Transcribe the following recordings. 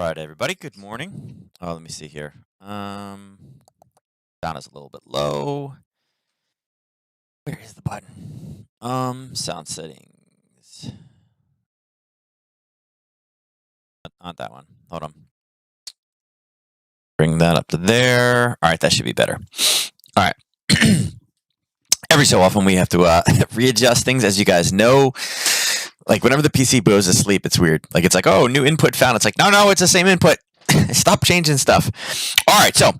right, everybody. Good morning. Oh, let me see here. Sound is a little bit low. Where is the button? Sound settings. Not that one. Hold on. Bring that up to there. All right, that should be better. All right. Every so often we have to readjust things, as you guys know. Like whenever the PC goes to sleep, it's weird. Like it's like, oh, new input found. It's like, no, it's the same input. Stop changing stuff. All right, so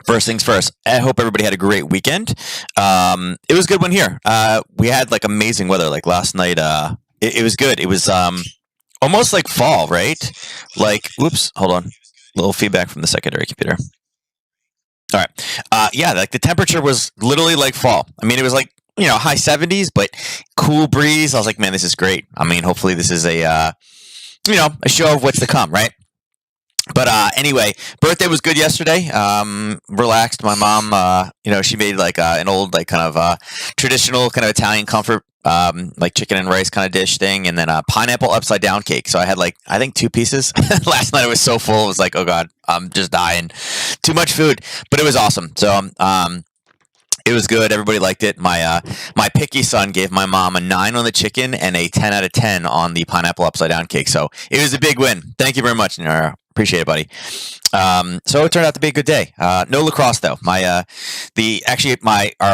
first things first. I hope everybody had a great weekend. It was a good one here. We had like amazing weather. Like last night, it was good. It was almost like fall, right? Like, whoops, hold on. Little feedback from the secondary computer. All right. Yeah, like the temperature was literally like fall. I mean, it was like, high 70s, but cool breeze. I was like, man, this is great. I mean, hopefully this is a show of what's to come, right? But anyway, birthday was good yesterday. Relaxed. My mom, she made like an old, like kind of traditional kind of Italian comfort, like chicken and rice kind of dish thing, and then a pineapple upside down cake. So I had like, I think 2 pieces. Last night I was so full. It was like, oh God, I'm just dying. Too much food, but it was awesome. So it was good. Everybody liked it. My picky son gave my mom a 9 on the chicken and a 10 out of 10 on the pineapple upside down cake. So it was a big win. Thank you very much, Nara. Appreciate it, buddy. So it turned out to be a good day. No lacrosse though. Our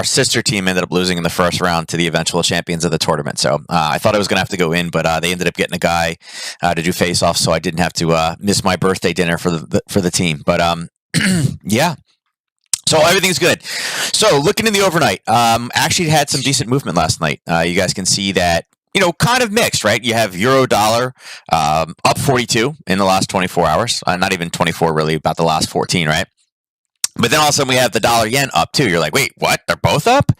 sister team ended up losing in the first round to the eventual champions of the tournament. So I thought I was gonna have to go in, but they ended up getting a guy to do face off, so I didn't have to miss my birthday dinner for the team. But yeah. So everything's good. So looking in the overnight, actually had some decent movement last night. You guys can see that, kind of mixed, right? You have euro dollar up 42 in the last 24 hours. Not even 24 really, about the last 14, right? But then all of a sudden we have the dollar yen up too. You're like, wait, what? They're both up?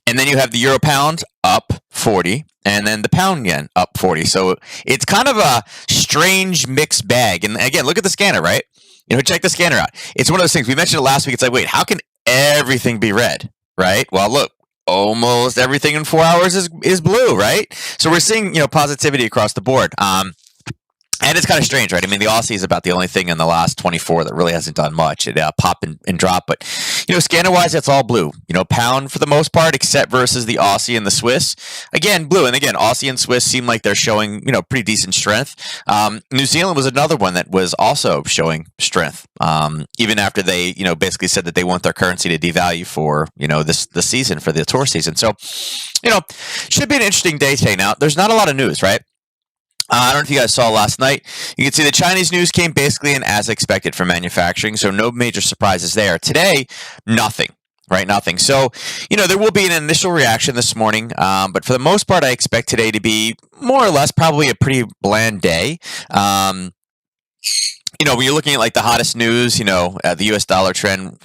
And then you have the euro pound up 40 and then the pound yen up 40. So it's kind of a strange mixed bag. And again, look at the scanner, right? Check the scanner out. It's one of those things. We mentioned it last week. It's like, wait, how can everything be red, right? Well, look, almost everything in 4 hours is blue, right? So we're seeing, positivity across the board. And it's kind of strange, right? I mean, the Aussie is about the only thing in the last 24 that really hasn't done much. It pop and drop, but scanner-wise, it's all blue. Pound for the most part, except versus the Aussie and the Swiss. Again, blue. And again, Aussie and Swiss seem like they're showing, pretty decent strength. New Zealand was another one that was also showing strength, even after they, basically said that they want their currency to devalue for, this season, for the tour season. So, should be an interesting day today. Now, there's not a lot of news, right? I don't know if you guys saw last night. You can see the Chinese news came basically in as expected for manufacturing, so no major surprises there. Today, nothing, right? Nothing. So, there will be an initial reaction this morning, but for the most part, I expect today to be more or less probably a pretty bland day. When you're looking at like the hottest news, the U.S. dollar trend,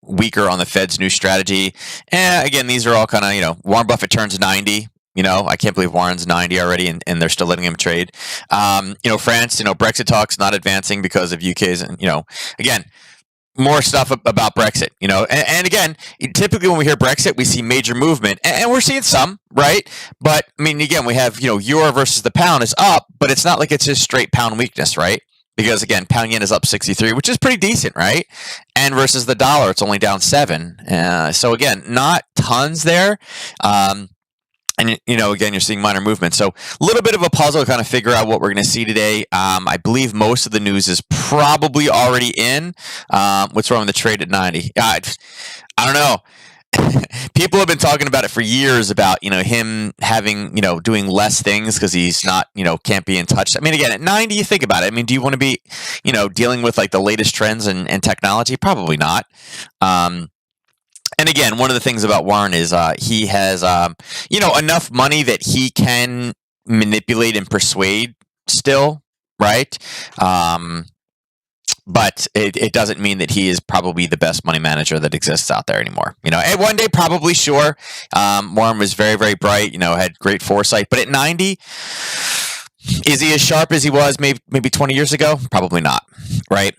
weaker on the Fed's new strategy. And again, these are all kind of, Warren Buffett turns 90. I can't believe Warren's 90 already and they're still letting him trade. France, Brexit talks not advancing because of UK's, again, more stuff about Brexit, and again, typically when we hear Brexit, we see major movement and we're seeing some, right? But I mean, again, we have, euro versus the pound is up, but it's not like it's just straight pound weakness, right? Because again, pound yen is up 63, which is pretty decent, right? And versus the dollar, it's only down 7. So again, not tons there. And, again, you're seeing minor movement. So a little bit of a puzzle to kind of figure out what we're going to see today. I believe most of the news is probably already in. What's wrong with the trade at 90? I don't know. People have been talking about it for years about, him having, doing less things because he's not, can't be in touch. I mean, again, at 90, you think about it. I mean, do you want to be, dealing with like the latest trends and technology? Probably not. And again, one of the things about Warren is he has, enough money that he can manipulate and persuade still, right? But it doesn't mean that he is probably the best money manager that exists out there anymore. And one day, probably, sure. Warren was very, very bright, had great foresight. But at 90, is he as sharp as he was maybe 20 years ago? Probably not, right?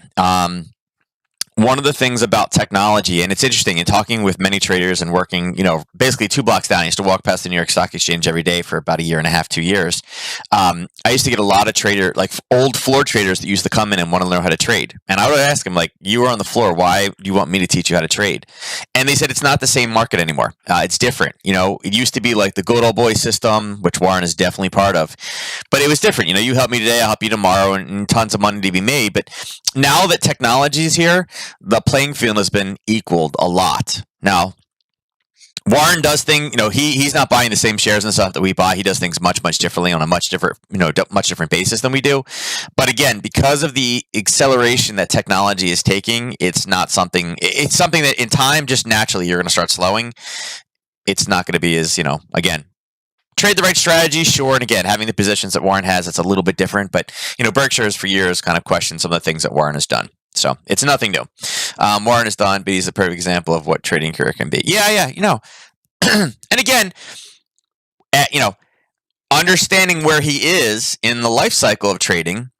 one of the things about technology, and it's interesting in talking with many traders and working, basically 2 blocks down. I used to walk past the New York Stock Exchange every day for about a year and a half, 2 years. I used to get a lot of like old floor traders that used to come in and want to learn how to trade. And I would ask them, like, you were on the floor. Why do you want me to teach you how to trade? And they said, it's not the same market anymore. It's different. It used to be like the good old boy system, which Warren is definitely part of. But it was different. You help me today, I'll help you tomorrow, and tons of money to be made. But now that technology is here, the playing field has been equaled a lot. Now, Warren does things, he's not buying the same shares and stuff that we buy. He does things much, much differently on a much different basis than we do. But again, because of the acceleration that technology is taking, it's something that in time, just naturally, you're going to start slowing. It's not going to be as, again, trade the right strategy, sure. And again, having the positions that Warren has, it's a little bit different. But, Berkshire has for years kind of questioned some of the things that Warren has done. So it's nothing new. Warren is done, but he's a perfect example of what trading career can be. Yeah. And again, understanding where he is in the life cycle of trading,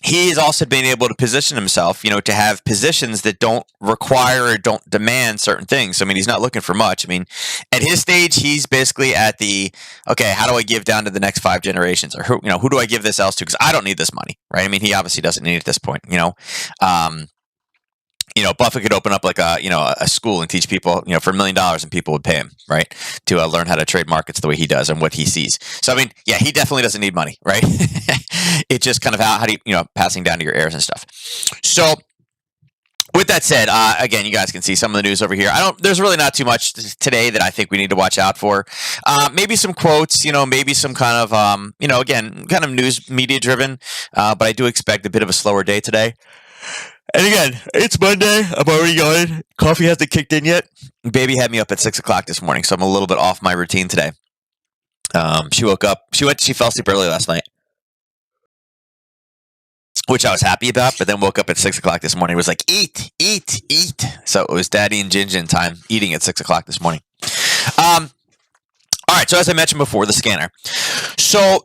he has also been able to position himself, to have positions that don't require or don't demand certain things. He's not looking for much. At his stage, he's basically at the, okay, how do I give down to the next 5 generations? Or who do I give this else to? Because I don't need this money, right? He obviously doesn't need it at this point, Buffett could open up like a school and teach people, for $1 million, and people would pay him, right, to learn how to trade markets the way he does and what he sees. So, he definitely doesn't need money, right? It's just kind of how do you, passing down to your heirs and stuff. So, with that said, again, you guys can see some of the news over here. There's really not too much today that I think we need to watch out for. Maybe some quotes, maybe some kind of, again, kind of news media driven. But I do expect a bit of a slower day today. And again, it's Monday. I'm already going. Coffee hasn't kicked in yet. Baby had me up at 6 o'clock this morning, so I'm a little bit off my routine today. She woke up. She fell asleep early last night, which I was happy about, but then woke up at 6 o'clock this morning. It was like, eat, eat, eat. So it was Daddy and Jinjin time eating at 6 o'clock this morning. All right, so as I mentioned before, the scanner. So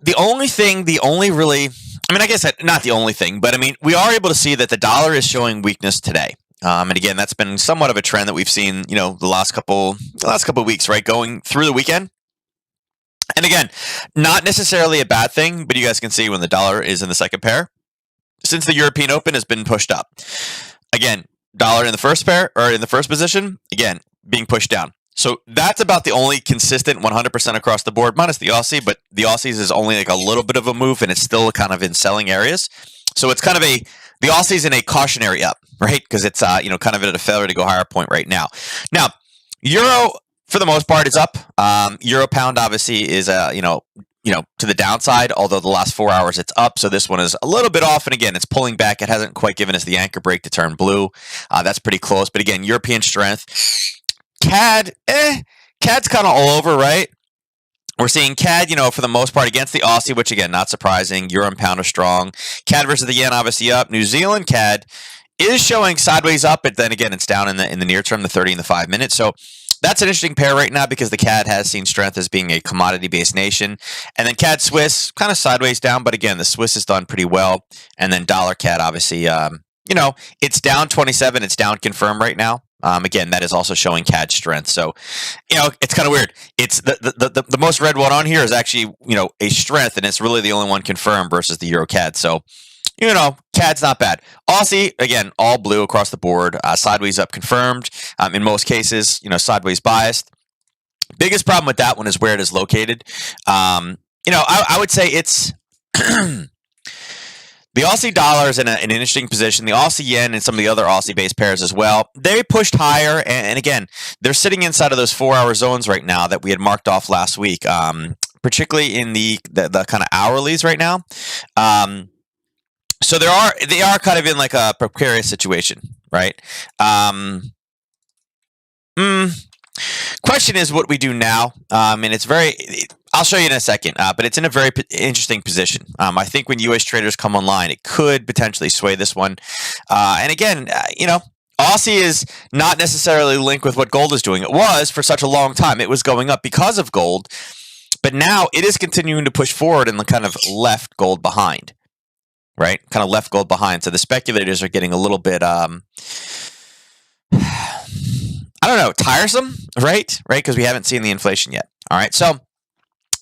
I guess not the only thing, but we are able to see that the dollar is showing weakness today. And again, that's been somewhat of a trend that we've seen, the last couple of weeks, right, going through the weekend. And again, not necessarily a bad thing, but you guys can see when the dollar is in the second pair, since the European Open has been pushed up. Again, dollar in the first pair or in the first position, again, being pushed down. So that's about the only consistent 100% across the board, minus the Aussie, but the Aussies is only like a little bit of a move, and it's still kind of in selling areas. So it's kind of the Aussie's in a cautionary up, right? Because it's, kind of at a failure to go higher point right now. Now, Euro, for the most part, is up. Euro pound obviously is, to the downside, although the last 4 hours it's up. So this one is a little bit off. And again, it's pulling back. It hasn't quite given us the anchor break to turn blue. That's pretty close. But again, European strength. CAD, CAD's kind of all over, right? We're seeing CAD, for the most part against the Aussie, which again, not surprising. Euro and pound are strong. CAD versus the yen, obviously up. New Zealand CAD is showing sideways up, but then again, it's down in the near term, the 30 and the 5 minutes. So that's an interesting pair right now because the CAD has seen strength as being a commodity-based nation. And then CAD Swiss, kind of sideways down, but again, the Swiss has done pretty well. And then dollar CAD, obviously, it's down 27. It's down confirmed right now. Again, that is also showing CAD strength. So, it's kind of weird. It's the most red one on here is actually, a strength, and it's really the only one confirmed versus the Euro CAD. So, CAD's not bad. Aussie, again, all blue across the board, sideways up confirmed. In most cases, sideways biased. Biggest problem with that one is where it is located. I would say it's the Aussie dollar is in an interesting position. The Aussie yen and some of the other Aussie-based pairs as well. They pushed higher, and again, they're sitting inside of those 4-hour zones right now that we had marked off last week, particularly in the kind of hourlies right now. So they are kind of in like a precarious situation, right? Question is what we do now, and it's I'll show you in a second, but it's in a very interesting position. I think when U.S. traders come online, it could potentially sway this one. And again, Aussie is not necessarily linked with what gold is doing. It was for such a long time. It was going up because of gold, but now it is continuing to push forward and kind of left gold behind. right? Kind of left gold behind. So the speculators are getting a little bit, I don't know, tiresome, right? Right? Because we haven't seen the inflation yet. All right. So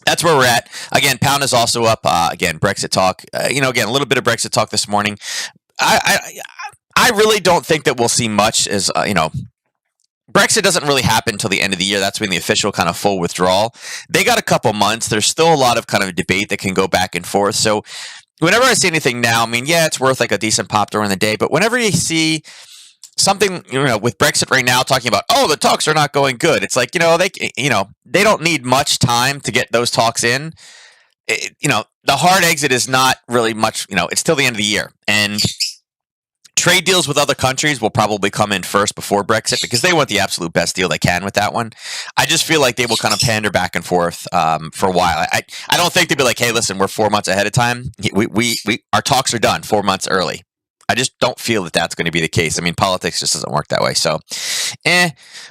that's where we're at. Again, pound is also up. Again, Brexit talk. Again, a little bit of Brexit talk this morning. I really don't think that we'll see much as, Brexit doesn't really happen until the end of the year. That's when the official kind of full withdrawal. They got a couple months. There's still a lot of kind of debate that can go back and forth. So whenever I see anything now, I mean, yeah, it's worth like a decent pop during the day. But whenever you see something, with Brexit right now talking about, oh, the talks are not going good. It's like, they don't need much time to get those talks in. The hard exit is not really much, it's till the end of the year. And trade deals with other countries will probably come in first before Brexit because they want the absolute best deal they can with that one. I just feel like they will kind of pander back and forth for a while. I don't think they'll be like, hey, listen, we're 4 months ahead of time. Our talks are done 4 months early. I just don't feel that that's going to be the case. I mean, politics just doesn't work that way. So,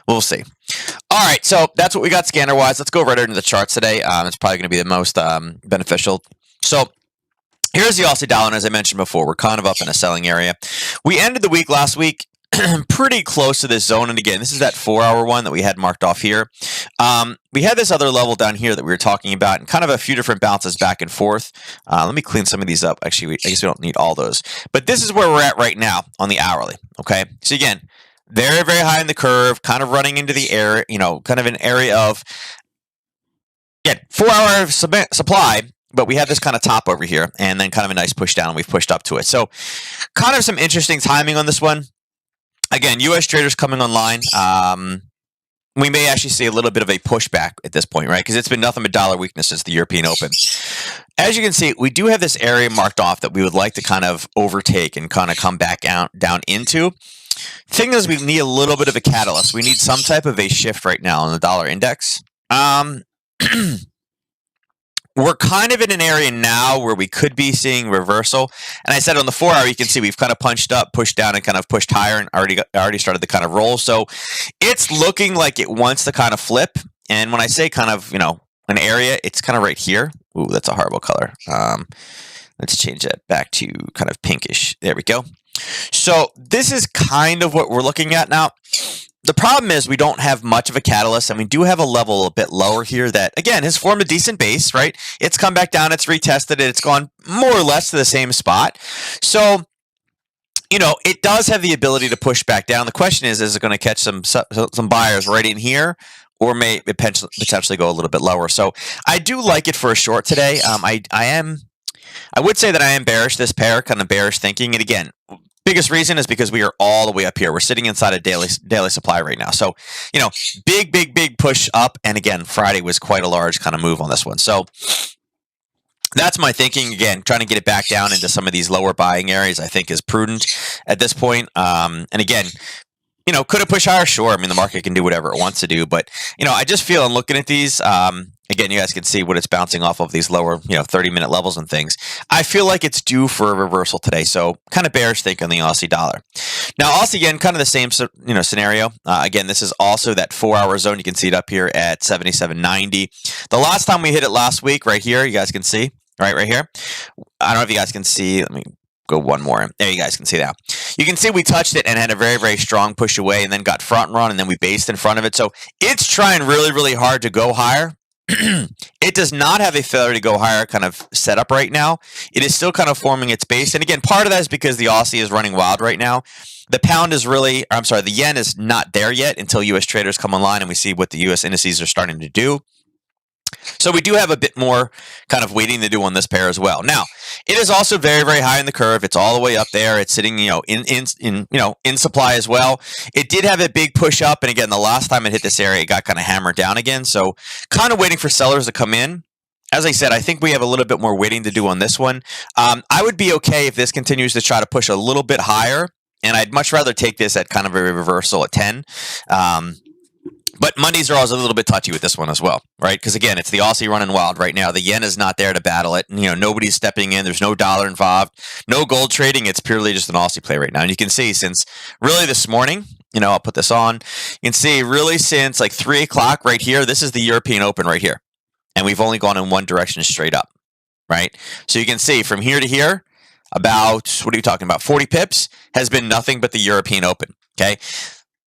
we'll see. All right, so that's what we got scanner-wise. Let's go right into the charts today. It's probably going to be the most beneficial. So, here's the Aussie dollar, and as I mentioned before, we're kind of up in a selling area. We ended the week last week pretty close to this zone, and again, this is that 4-hour one that we had marked off here. We had this other level down here that we were talking about, and kind of a few different bounces back and forth. Let me clean some of these up. Actually, I guess we don't need all those. But this is where we're at right now on the hourly, okay? So again, very, very high in the curve, kind of running into the air, kind of an area of, 4-hour supply. But we have this kind of top over here, and then kind of a nice push down, and we've pushed up to it. So kind of some interesting timing on this one. Again, U.S. traders coming online. We may actually see a little bit of a pushback at this point, right? Because it's been nothing but dollar weakness since the European Open. As you can see, we do have this area marked off that we would like to kind of overtake and kind of come back down into. Thing is, we need a little bit of a catalyst. We need some type of a shift right now on the dollar index. We're kind of in an area now where we could be seeing reversal. And I said on the 4-hour, you can see we've kind of punched up, pushed down, and kind of pushed higher and already started to kind of roll. So it's looking like it wants to kind of flip. And when I say kind of, an area, it's kind of right here. Ooh, that's a horrible color. Let's change that back to kind of pinkish. There we go. So this is kind of what we're looking at now. The problem is we don't have much of a catalyst, and we do have a level a bit lower here that, again, has formed a decent base, right? It's come back down, it's retested it, it's gone more or less to the same spot. So, it does have the ability to push back down. The question is it going to catch some buyers right in here, or may it potentially go a little bit lower? So I do like it for a short today. I would say that I am bearish this pair, kind of bearish thinking. And again, biggest reason is because we are all the way up here. We're sitting inside a daily supply right now. So, big push up. And again, Friday was quite a large kind of move on this one. So that's my thinking. Again, trying to get it back down into some of these lower buying areas, I think is prudent at this point. And again, could it push higher? Sure. I mean, the market can do whatever it wants to do. But, I just feel in looking at these, again, you guys can see what it's bouncing off of these lower, 30-minute levels and things. I feel like it's due for a reversal today. So kind of bearish think on the Aussie dollar. Now, Aussie, again, kind of the same, scenario. Again, this is also that 4-hour zone. You can see it up here at 77.90. The last time we hit it last week right here, you guys can see, right here. I don't know if you guys can see. Let me go one more. There you guys can see that. You can see we touched it and had a very, very strong push away and then got front run and then we based in front of it. So it's trying really, really hard to go higher. It does not have a failure to go higher kind of set up right now. It is still kind of forming its base. And again, part of that is because the Aussie is running wild right now. The yen is not there yet until U.S. traders come online and we see what the U.S. indices are starting to do. So we do have a bit more kind of waiting to do on this pair as well. Now, it is also very, very high in the curve. It's all the way up there. It's sitting, in supply as well. It did have a big push up, and again, the last time it hit this area, it got kind of hammered down again. So, kind of waiting for sellers to come in. As I said, I think we have a little bit more waiting to do on this one. I would be okay if this continues to try to push a little bit higher, and I'd much rather take this at kind of a reversal at 10. But Mondays are always a little bit touchy with this one as well, right? Because again, it's the Aussie running wild right now. The yen is not there to battle it. Nobody's stepping in. There's no dollar involved. No gold trading. It's purely just an Aussie play right now. And you can see since really this morning, I'll put this on. You can see really since like 3 o'clock right here, this is the European Open right here. And we've only gone in one direction straight up, right? So you can see from here to here, about, what are you talking about, 40 pips, has been nothing but the European Open. Okay.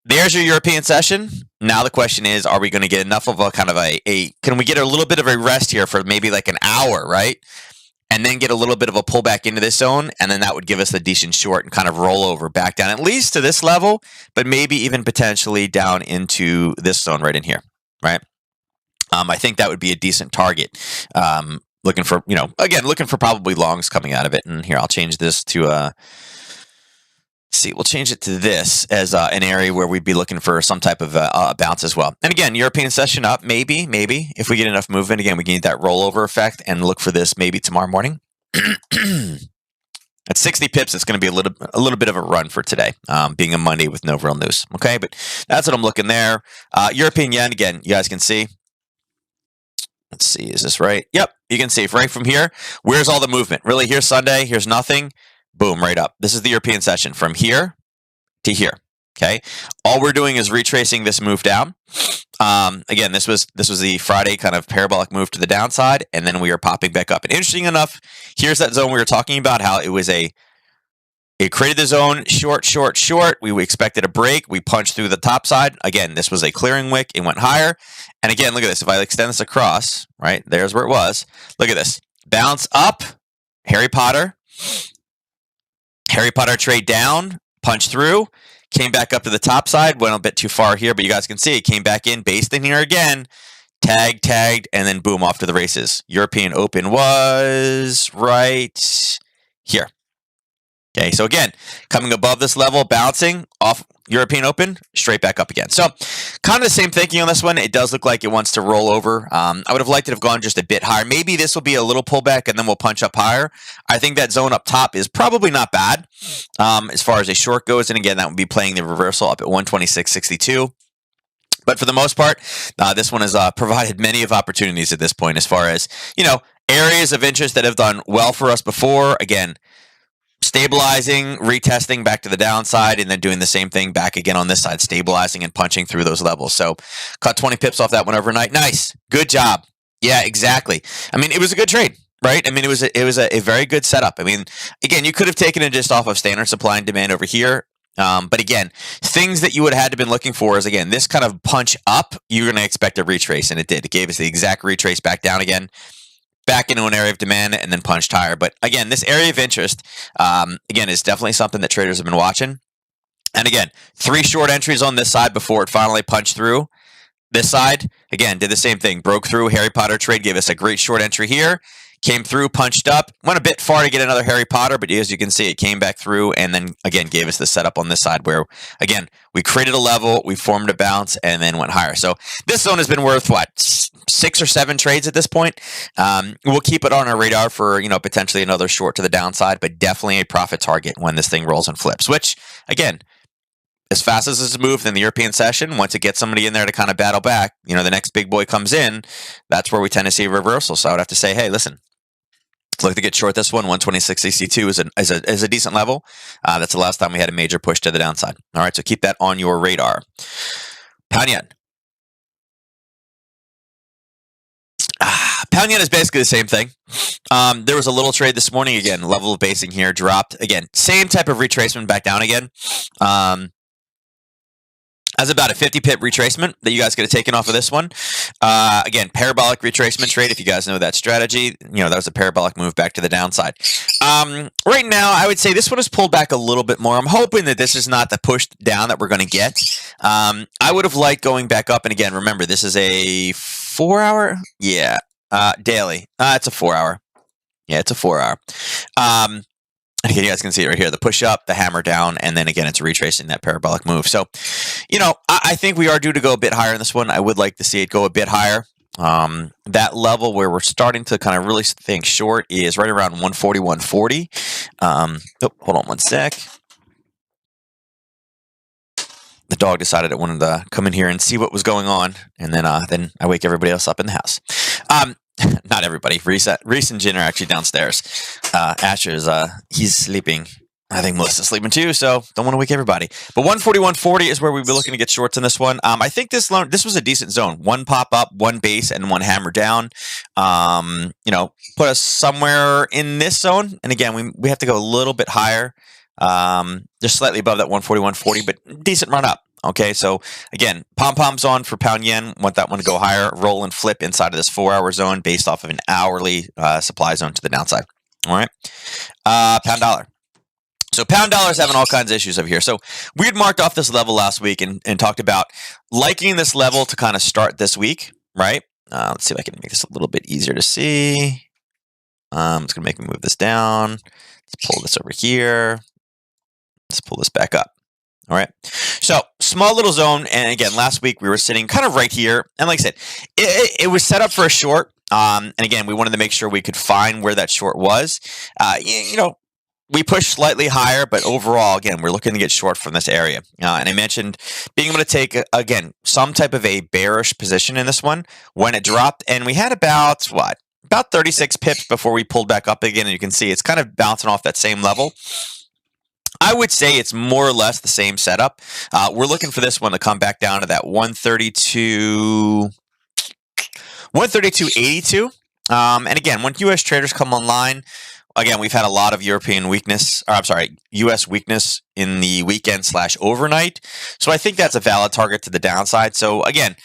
There's your European session. Now the question is, are we going to get enough of a kind of can we get a little bit of a rest here for maybe like an hour, right? And then get a little bit of a pullback into this zone, and then that would give us a decent short and kind of roll over back down at least to this level, but maybe even potentially down into this zone right in here, right? I think that would be a decent target. Looking for, again, looking for probably longs coming out of it. And here, I'll change this to we'll change it to this as an area where we'd be looking for some type of bounce as well. And again, European session up, maybe, if we get enough movement, again, we can get that rollover effect and look for this maybe tomorrow morning. At 60 pips, it's going to be a little bit of a run for today, being a Monday with no real news. Okay, but that's what I'm looking there. European yen, again, you guys can see. Let's see, is this right? Yep, you can see right from here. Where's all the movement? Really, here's Sunday, here's nothing. Boom, right up. This is the European session from here to here. Okay, all we're doing is retracing this move down. Again, this was the Friday kind of parabolic move to the downside, and then we are popping back up. And interesting enough, here's that zone we were talking about, how it was it created the zone short. We expected a break. We punched through the top side. Again, this was a clearing wick. It went higher. And again, look at this. If I extend this across, right, there's where it was. Look at this. Bounce up, Harry Potter trade down, punch through, came back up to the top side, went a bit too far here, but you guys can see it came back in, based in here again, tagged, and then boom, off to the races. European Open was right here. Okay, so again, coming above this level, bouncing off European Open, straight back up again. So kind of the same thinking on this one. It does look like it wants to roll over. I would have liked it to have gone just a bit higher. Maybe this will be a little pullback and then we'll punch up higher. I think that zone up top is probably not bad as far as a short goes. And again, that would be playing the reversal up at 126.62. But for the most part, this one has provided many of opportunities at this point as far as, areas of interest that have done well for us before. Again, stabilizing, retesting back to the downside, and then doing the same thing back again on this side, stabilizing and punching through those levels. So caught 20 pips off that one overnight. Nice. Good job. Yeah, exactly. I mean, it was a good trade, right? I mean, it was a very good setup. I mean, again, you could have taken it just off of standard supply and demand over here. But again, things that you would have had to been looking for is, again, this kind of punch up, you're going to expect a retrace, and it did. It gave us the exact retrace back down again, back into an area of demand, and then punched higher. But again, this area of interest, again, is definitely something that traders have been watching. And again, 3 short entries on this side before it finally punched through. This side, again, did the same thing. Broke through. Harry Potter trade gave us a great short entry here. Came through, punched up, went a bit far to get another Harry Potter, but as you can see, it came back through and then, again, gave us the setup on this side where, again, we created a level, we formed a bounce, and then went higher. So this zone has been worth, 6 or 7 trades at this point. We'll keep it on our radar for, potentially another short to the downside, but definitely a profit target when this thing rolls and flips, which, again, as fast as this moved in the European session, once it gets somebody in there to kind of battle back, the next big boy comes in, that's where we tend to see a reversal. So I would have to say, hey, listen, look to get short this one. 126.62 is a decent level. That's the last time we had a major push to the downside. All right, so keep that on your radar. Pound yen. Pound yen is basically the same thing. There was a little trade this morning. Again, level of basing here dropped. Again, same type of retracement back down again. As about a 50 pip retracement that you guys could have taken off of this one. Again, parabolic retracement trade, if you guys know that strategy. That was a parabolic move back to the downside. Right now, I would say this one has pulled back a little bit more. I'm hoping that this is not the push down that we're going to get. I would have liked going back up. And again, remember, this is a 4-hour? Yeah. Daily. It's a 4-hour. Yeah, it's a 4-hour. Again, you guys can see it right here, the push up, the hammer down, and then again, it's retracing that parabolic move. So, I think we are due to go a bit higher in this one. I would like to see it go a bit higher. That level where we're starting to kind of really think short is right around 140, 140. Hold on one sec. The dog decided it wanted to come in here and see what was going on, and then I wake everybody else up in the house. Not everybody. Reese and Jin are actually downstairs. Asher is he's sleeping. I think Melissa's sleeping too, so don't want to wake everybody. But 141.40 is where we'd be looking to get shorts in this one. I think this was a decent zone. One pop up, one base, and one hammer down. Put us somewhere in this zone. And again, we have to go a little bit higher, just slightly above that 141.40, but decent run up. Okay, so again, pom-poms on for pound yen. Want that one to go higher. Roll and flip inside of this 4-hour zone based off of an hourly supply zone to the downside. All right, pound dollar. So pound dollar is having all kinds of issues over here. So we had marked off this level last week and talked about liking this level to kind of start this week, right? Let's see if I can make this a little bit easier to see. It's going to make me move this down. Let's pull this over here. Let's pull this back up. All right. So small little zone. And again, last week we were sitting kind of right here. And like I said, it was set up for a short. And again, we wanted to make sure we could find where that short was. We pushed slightly higher, but overall, again, we're looking to get short from this area. And I mentioned being able to take, again, some type of a bearish position in this one when it dropped. And we had about 36 pips before we pulled back up again. And you can see it's kind of bouncing off that same level. I would say it's more or less the same setup. We're looking for this one to come back down to that 132.82. And again, when U.S. traders come online, again, we've had a lot of U.S. weakness in the weekend/overnight. So I think that's a valid target to the downside. So again,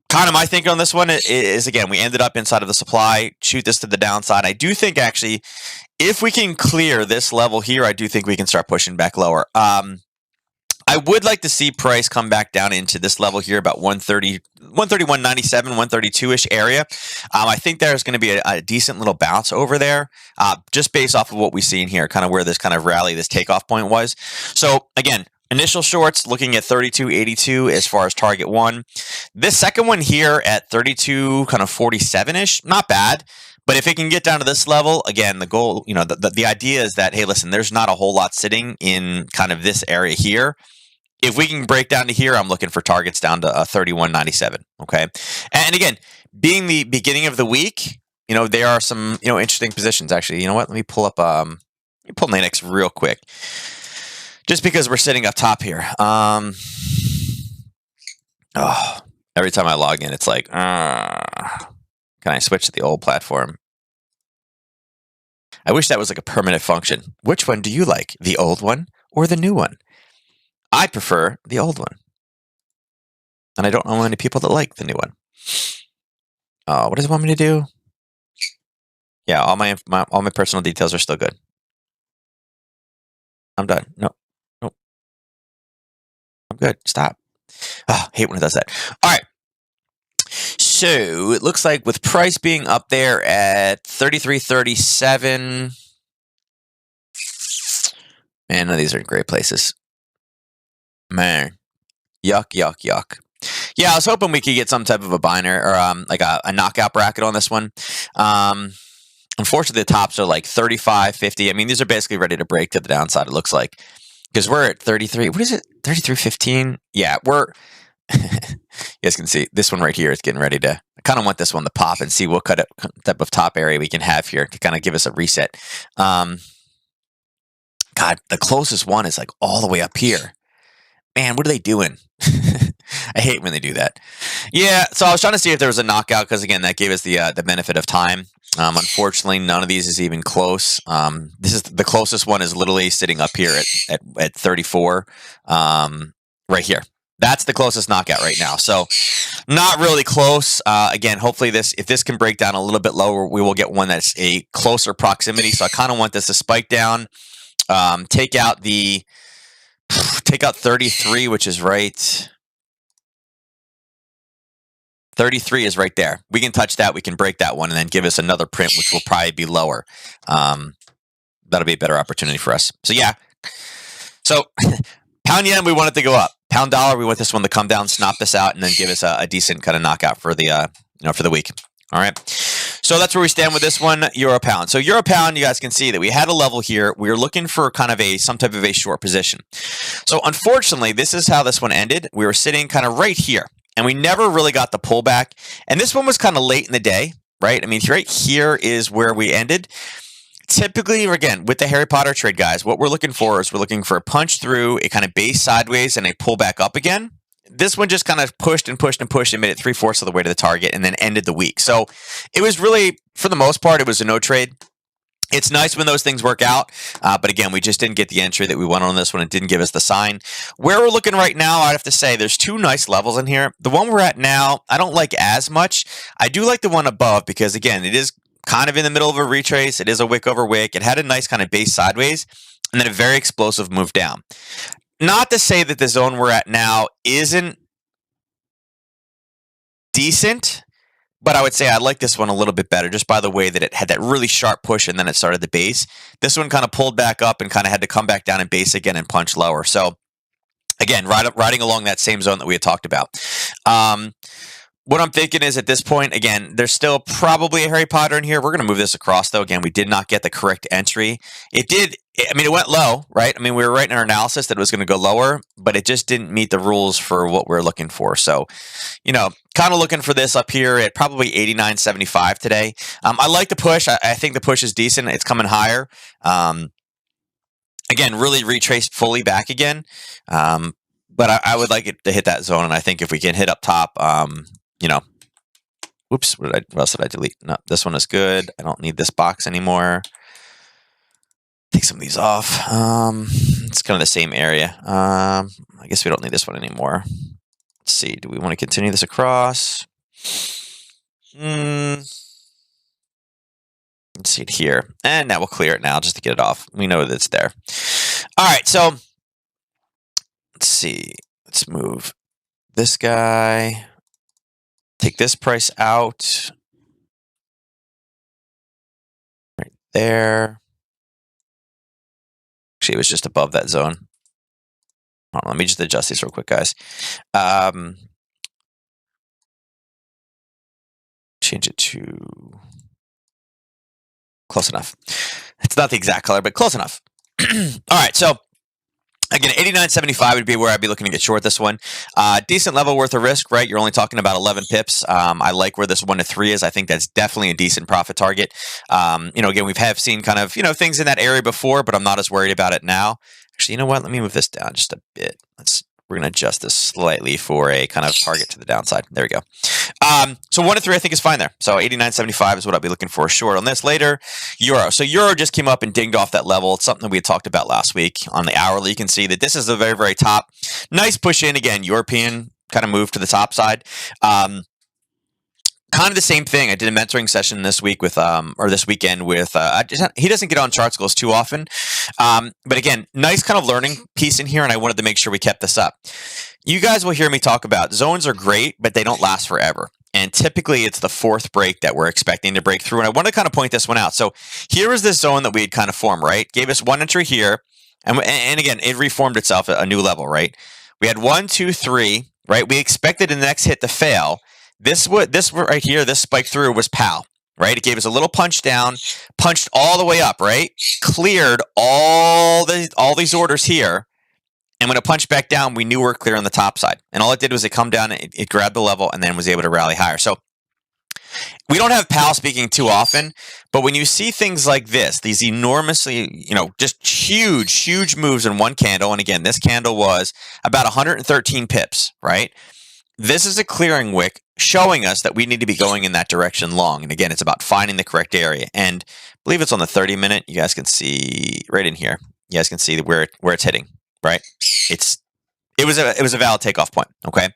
kind of my thinking on this one is again, we ended up inside of the supply, shoot this to the downside. I do think actually, if we can clear this level here, I do think we can start pushing back lower. I would like to see price come back down into this level here, about 131.97, 132-ish area. I think there's going to be a decent little bounce over there, just based off of what we see in here, kind of where this kind of rally, this takeoff point was. So again, initial shorts looking at 32.82 as far as target one. This second one here at 32, kind of 47-ish, not bad. But if it can get down to this level, again, the goal, the idea is that, hey, listen, there's not a whole lot sitting in kind of this area here. If we can break down to here, I'm looking for targets down to 31.97. Okay. And again, being the beginning of the week, there are some, interesting positions. Actually, you know what? Let me pull up, Linux real quick. Just because we're sitting up top here. Every time I log in, it's like, can I switch to the old platform? I wish that was like a permanent function. Which one do you like? The old one or the new one? I prefer the old one. And I don't know many people that like the new one. What does it want me to do? Yeah, all my personal details are still good. I'm done. No. I'm good. Stop. Hate when it does that. All right. So it looks like with price being up there at 33.37, man, none of these are great places. Man, yuck. Yeah, I was hoping we could get some type of a binary or like a knockout bracket on this one. Unfortunately, the tops are like 35.50. I mean, these are basically ready to break to the downside, it looks like, because we're at 33. What is it? 33.15? Yeah, we're... You guys can see this one right here is getting ready to... I kind of want this one to pop and see what type of top area we can have here to kind of give us a reset. God, the closest one is like all the way up here. Man, what are they doing? I hate when they do that. Yeah, so I was trying to see if there was a knockout because, again, that gave us the benefit of time. Unfortunately, none of these is even close. This is the closest one is literally sitting up here at 34, right here. That's the closest knockout right now. So not really close. Again, hopefully if this can break down a little bit lower, we will get one that's a closer proximity. So I kind of want this to spike down, take out 33, which is right. 33 is right there. We can touch that. We can break that one and then give us another print, which will probably be lower. That'll be a better opportunity for us. So yeah. So pound yen, we want it to go up. Pound dollar, we want this one to come down, snap this out, and then give us a decent kind of knockout for the for the week. All right. So that's where we stand with this one, euro pound. So euro pound, you guys can see that we had a level here. We were looking for kind of some type of a short position. So unfortunately, this is how this one ended. We were sitting kind of right here, and we never really got the pullback. And this one was kind of late in the day, right? I mean, right here is where we ended. typically, again, with the Harry Potter trade, guys, what we're looking for is we're looking for a punch through, a kind of base sideways, and a pull back up again. This one just kind of pushed and pushed and pushed and made it 3/4 of the way to the target and then ended the week. So it was really, for the most part, it was a no trade. It's nice when those things work out, but again, we just didn't get the entry that we wanted on this one. It didn't give us the sign. Where we're looking right now, I have to say, there's two nice levels in here. The one we're at now, I don't like as much. I do like the one above because, again, it is kind of in the middle of a retrace. It is a wick over wick. It had a nice kind of base sideways, and then a very explosive move down. Not to say that the zone we're at now isn't decent, but I would say I like this one a little bit better just by the way that it had that really sharp push and then it started the base. This one kind of pulled back up and kind of had to come back down and base again and punch lower. So again, riding along that same zone that we had talked about. What I'm thinking is at this point, again, there's still probably a Harry Potter in here. We're going to move this across, though. Again, we did not get the correct entry. It went low, right? I mean, we were right in our analysis that it was going to go lower, but it just didn't meet the rules for what we're looking for. So, kind of looking for this up here at probably 89.75 today. I like the push. I think the push is decent. It's coming higher. Again, really retraced fully back again. But I would like it to hit that zone, and I think if we can hit up top, whoops, what else did I delete? No, this one is good. I don't need this box anymore. Take some of these off. It's kind of the same area. I guess we don't need this one anymore. Let's see. Do we want to continue this across? Let's see it here. And now we'll clear it now just to get it off. We know that it's there. All right, so let's see. Let's move this guy. Take this price out. Right there. Actually, it was just above that zone. Hold on, let me just adjust these real quick, guys. Change it to close enough. It's not the exact color, but close enough. All right, so again, 89.75 would be where I'd be looking to get short this one. Decent level worth of risk, right? You're only talking about 11 pips. I like where this 1 to 3 is. I think that's definitely a decent profit target. Again, we've seen kind of, things in that area before, but I'm not as worried about it now. Actually, you know what? Let me move this down just a bit. We're going to adjust this slightly for a kind of target to the downside. There we go. So 1 to 3, I think is fine there. So 89.75 is what I'll be looking for short on this later. Euro. So Euro just came up and dinged off that level. It's something that we had talked about last week on the hourly. You can see that this is the very, very top. Nice push in again. European kind of move to the top side. Kind of the same thing. I did a mentoring session this week with, or this weekend with, he doesn't get on chart schools too often. But again, nice kind of learning piece in here, and I wanted to make sure we kept this up. You guys will hear me talk about zones are great, but they don't last forever. And typically it's the 4th break that we're expecting to break through. And I want to kind of point this one out. So here is this zone that we had kind of formed, right? Gave us 1 entry here. And again, it reformed itself at a new level, right? We had 1, 2, 3, right? We expected the next hit to fail. This right here, this spike through was PAL, right? It gave us a little punch down, punched all the way up, right? Cleared all these orders here. And when it punched back down, we knew we were clear on the top side. And all it did was it come down, it grabbed the level, and then was able to rally higher. So we don't have PAL speaking too often, but when you see things like this, these enormously, just huge moves in one candle, and again, this candle was about 113 pips, right? This is a clearing wick showing us that we need to be going in that direction long. And again, it's about finding the correct area. And I believe it's on the 30-minute. You guys can see right in here. You guys can see where it's hitting, right? It was a valid takeoff point. Okay.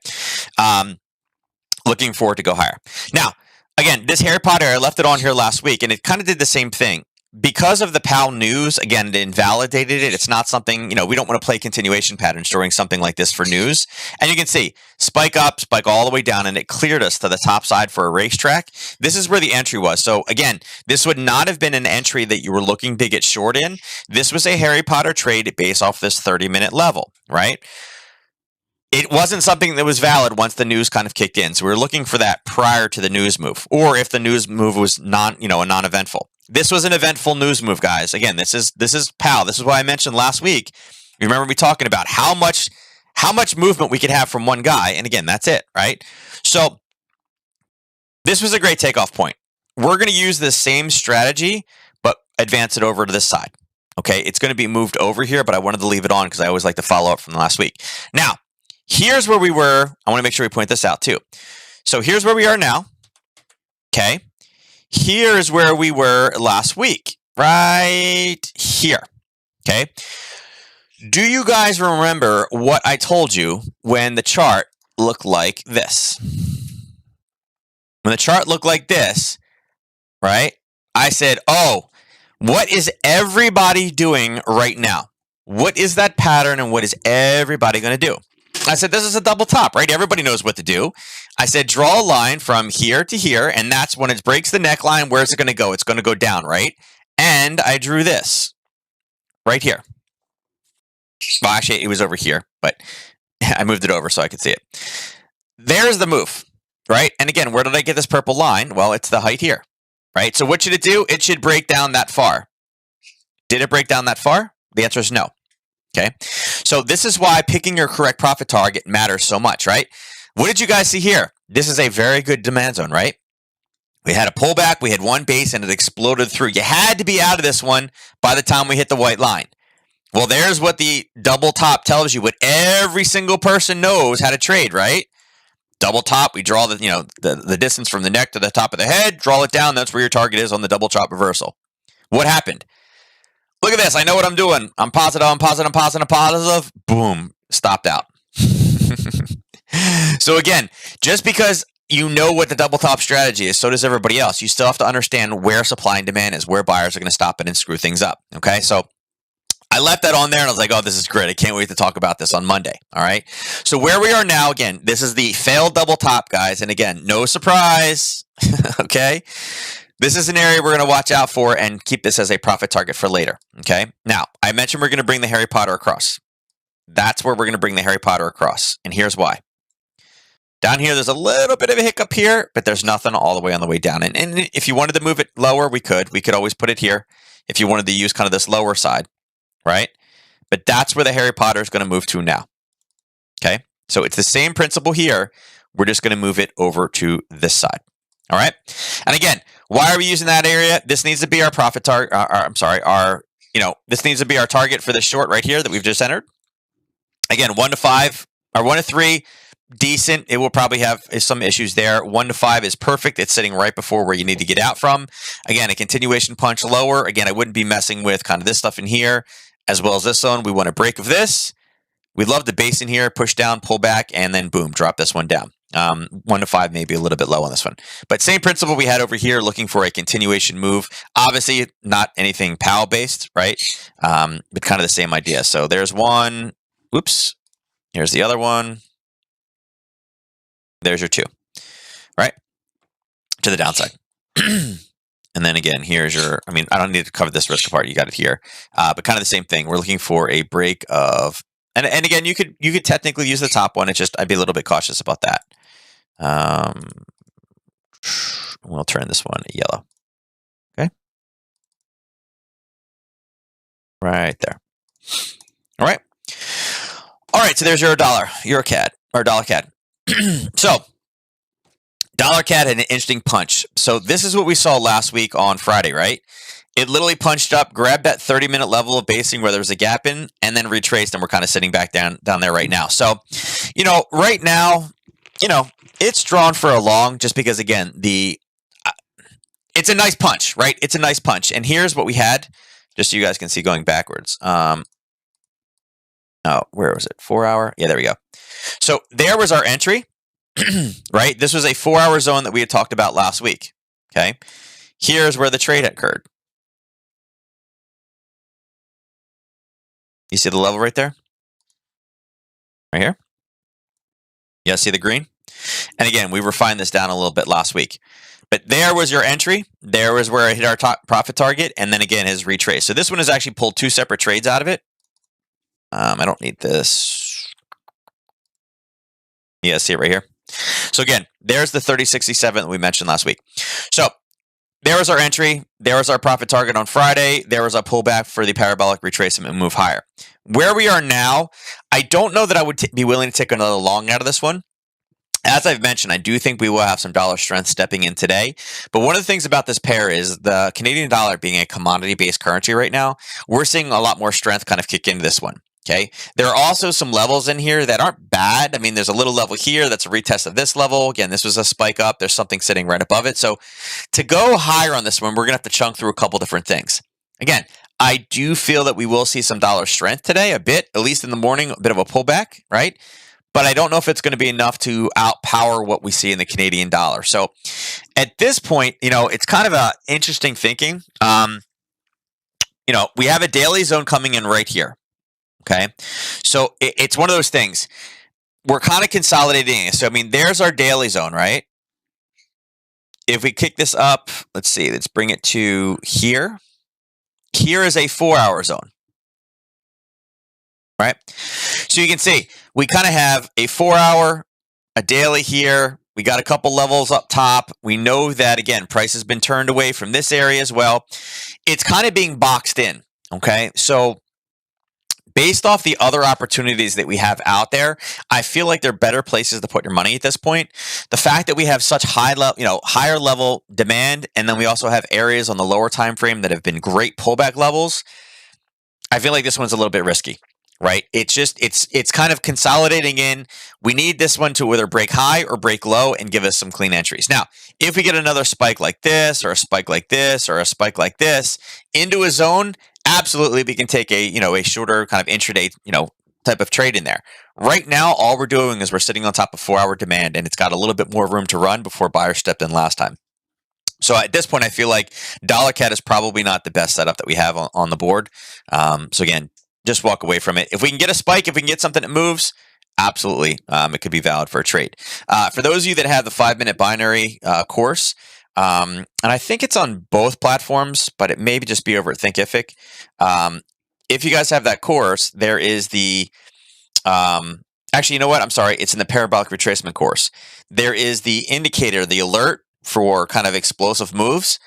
Looking forward to go higher. Now, again, this Harry Potter, I left it on here last week, and it kind of did the same thing. Because of the PAL news, again, it invalidated it. It's not something, we don't want to play continuation patterns during something like this for news. And you can see, spike up, spike all the way down, and it cleared us to the top side for a racetrack. This is where the entry was. So again, this would not have been an entry that you were looking to get short in. This was a Harry Potter trade based off this 30-minute level, right? It wasn't something that was valid once the news kind of kicked in. So we were looking for that prior to the news move, or if the news move was a non-eventful. This was an eventful news move, guys. Again, this is PAL. This is what I mentioned last week. You remember me talking about how much movement we could have from one guy, and again, that's it, right? So this was a great takeoff point. We're going to use the same strategy, but advance it over to this side. Okay, it's going to be moved over here, but I wanted to leave it on because I always like to follow up from the last week. Now, here's where we were. I want to make sure we point this out too. So here's where we are now. Okay, here's where we were last week, right here. Okay, do you guys remember what I told you when the chart looked like this? When the chart looked like this, right? I said, oh, what is everybody doing right now? What is that pattern and what is everybody going to do? I said, this is a double top, right? Everybody knows what to do. I said, draw a line from here to here, and that's when it breaks the neckline. Where's it going to go? It's going to go down, right? And I drew this right here. Well, actually, it was over here, but I moved it over so I could see it. There's the move, right? And again, where did I get this purple line? Well, it's the height here. Right? So what should it do? It should break down that far. Did it break down that far? The answer is no. Okay. So this is why picking your correct profit target matters so much, right? What did you guys see here? This is a very good demand zone, right? We had a pullback, we had one base, and it exploded through. You had to be out of this one by the time we hit the white line. Well, there's what the double top tells you, what every single person knows how to trade, right? Double top, we draw the distance from the neck to the top of the head, draw it down, that's where your target is on the double chop reversal. What happened? Look at this, I know what I'm doing. I'm positive, I'm positive, I'm positive, I'm positive. Boom, stopped out. So again, just because you know what the double top strategy is, so does everybody else. You still have to understand where supply and demand is, where buyers are going to stop it and screw things up. Okay, so I left that on there and I was like, oh, this is great. I can't wait to talk about this on Monday. All right. So where we are now, again, this is the failed double top, guys. And again, no surprise. Okay. This is an area we're going to watch out for and keep this as a profit target for later. Okay. Now, I mentioned we're going to bring the Harry Potter across. That's where we're going to bring the Harry Potter across. And here's why. Down here, there's a little bit of a hiccup here, but there's nothing all the way on the way down. And if you wanted to move it lower, we could. We could always put it here if you wanted to use kind of this lower side. Right? But that's where the Harry Potter is going to move to now. Okay? So it's the same principle here. We're just going to move it over to this side. All right? And again, why are we using that area? This needs to be our profit target. This needs to be our target for this short right here that we've just entered. Again, 1 to 5 or 1 to 3, decent. It will probably have some issues there. 1 to 5 is perfect. It's sitting right before where you need to get out from. Again, a continuation punch lower. Again, I wouldn't be messing with kind of this stuff in here. As well as this zone, we want a break of this. We'd love the base in here, push down, pull back, and then boom, drop this one down. 1 to 5 maybe a little bit low on this one. But same principle we had over here, looking for a continuation move. Obviously, not anything PAL-based, right? But kind of the same idea. So there's one. Oops. Here's the other one. There's your 2, right? To the downside. And then again, here's your, I don't need to cover this risk apart. You got it here. But kind of the same thing. We're looking for a break of, and again, you could technically use the top one. It's just, I'd be a little bit cautious about that. We'll turn this one yellow. Okay. Right there. All right. All right. So there's your Euro CAD or dollar CAD. So dollar CAD had an interesting punch. So this is what we saw last week on Friday, right? It literally punched up, grabbed that 30-minute level of basing where there was a gap in, and then retraced, and we're kind of sitting back down there right now. So, right now, it's drawn for a long just because, again, it's a nice punch, right? It's a nice punch. And here's what we had, just so you guys can see going backwards. Where was it? 4 hour? Yeah, there we go. So there was our entry. Right? This was a 4-hour zone that we had talked about last week. Okay. Here's where the trade occurred. You see the level right there? Right here? Yeah, see the green? And again, we refined this down a little bit last week. But there was your entry. There was where it hit our top profit target. And then again, his retrace. So this one has actually pulled 2 separate trades out of it. I don't need this. Yeah, see it right here? So again, there's the 3067 that we mentioned last week. So there was our entry. There was our profit target on Friday. There was our pullback for the parabolic retracement and move higher. Where we are now, I don't know that I would be willing to take another long out of this one. As I've mentioned, I do think we will have some dollar strength stepping in today. But one of the things about this pair is the Canadian dollar being a commodity-based currency right now, we're seeing a lot more strength kind of kick into this one. Okay. There are also some levels in here that aren't bad. I mean, there's a little level here that's a retest of this level. Again, this was a spike up. There's something sitting right above it. So to go higher on this one, we're going to have to chunk through a couple different things. Again, I do feel that we will see some dollar strength today, a bit, at least in the morning, a bit of a pullback, right? But I don't know if it's going to be enough to outpower what we see in the Canadian dollar. So at this point, it's kind of a interesting thinking. We have a daily zone coming in right here. Okay. So it's one of those things. We're kind of consolidating. So, I mean, there's our daily zone, right? If we kick this up, let's see, let's bring it to here. Here is a 4-hour zone. Right? So you can see we kind of have a 4-hour, a daily here. We got a couple levels up top. We know that, again, price has been turned away from this area as well. It's kind of being boxed in. Okay. So based off the other opportunities that we have out there, I feel like they're better places to put your money at this point. The fact that we have such higher level demand, and then we also have areas on the lower time frame that have been great pullback levels, I feel like this one's a little bit risky, right? It's kind of consolidating in. We need this one to either break high or break low and give us some clean entries. Now, if we get another spike like this, or a spike like this, or a spike like this into a zone, absolutely we can take a shorter kind of intraday type of trade in there. Right now, all we're doing is we're sitting on top of 4-hour demand, and it's got a little bit more room to run before buyers stepped in last time. So at this point, I feel like dollar CAD is probably not the best setup that we have on the board. So again, just walk away from it. If we can get a spike, if we can get something that moves, absolutely, it could be valid for a trade. For those of you that have the 5-minute binary course, and I think it's on both platforms, but it may just be over at Thinkific. If you guys have that course, there is the actually, you know what? I'm sorry. It's in the parabolic retracement course. There is the indicator, the alert for kind of explosive moves.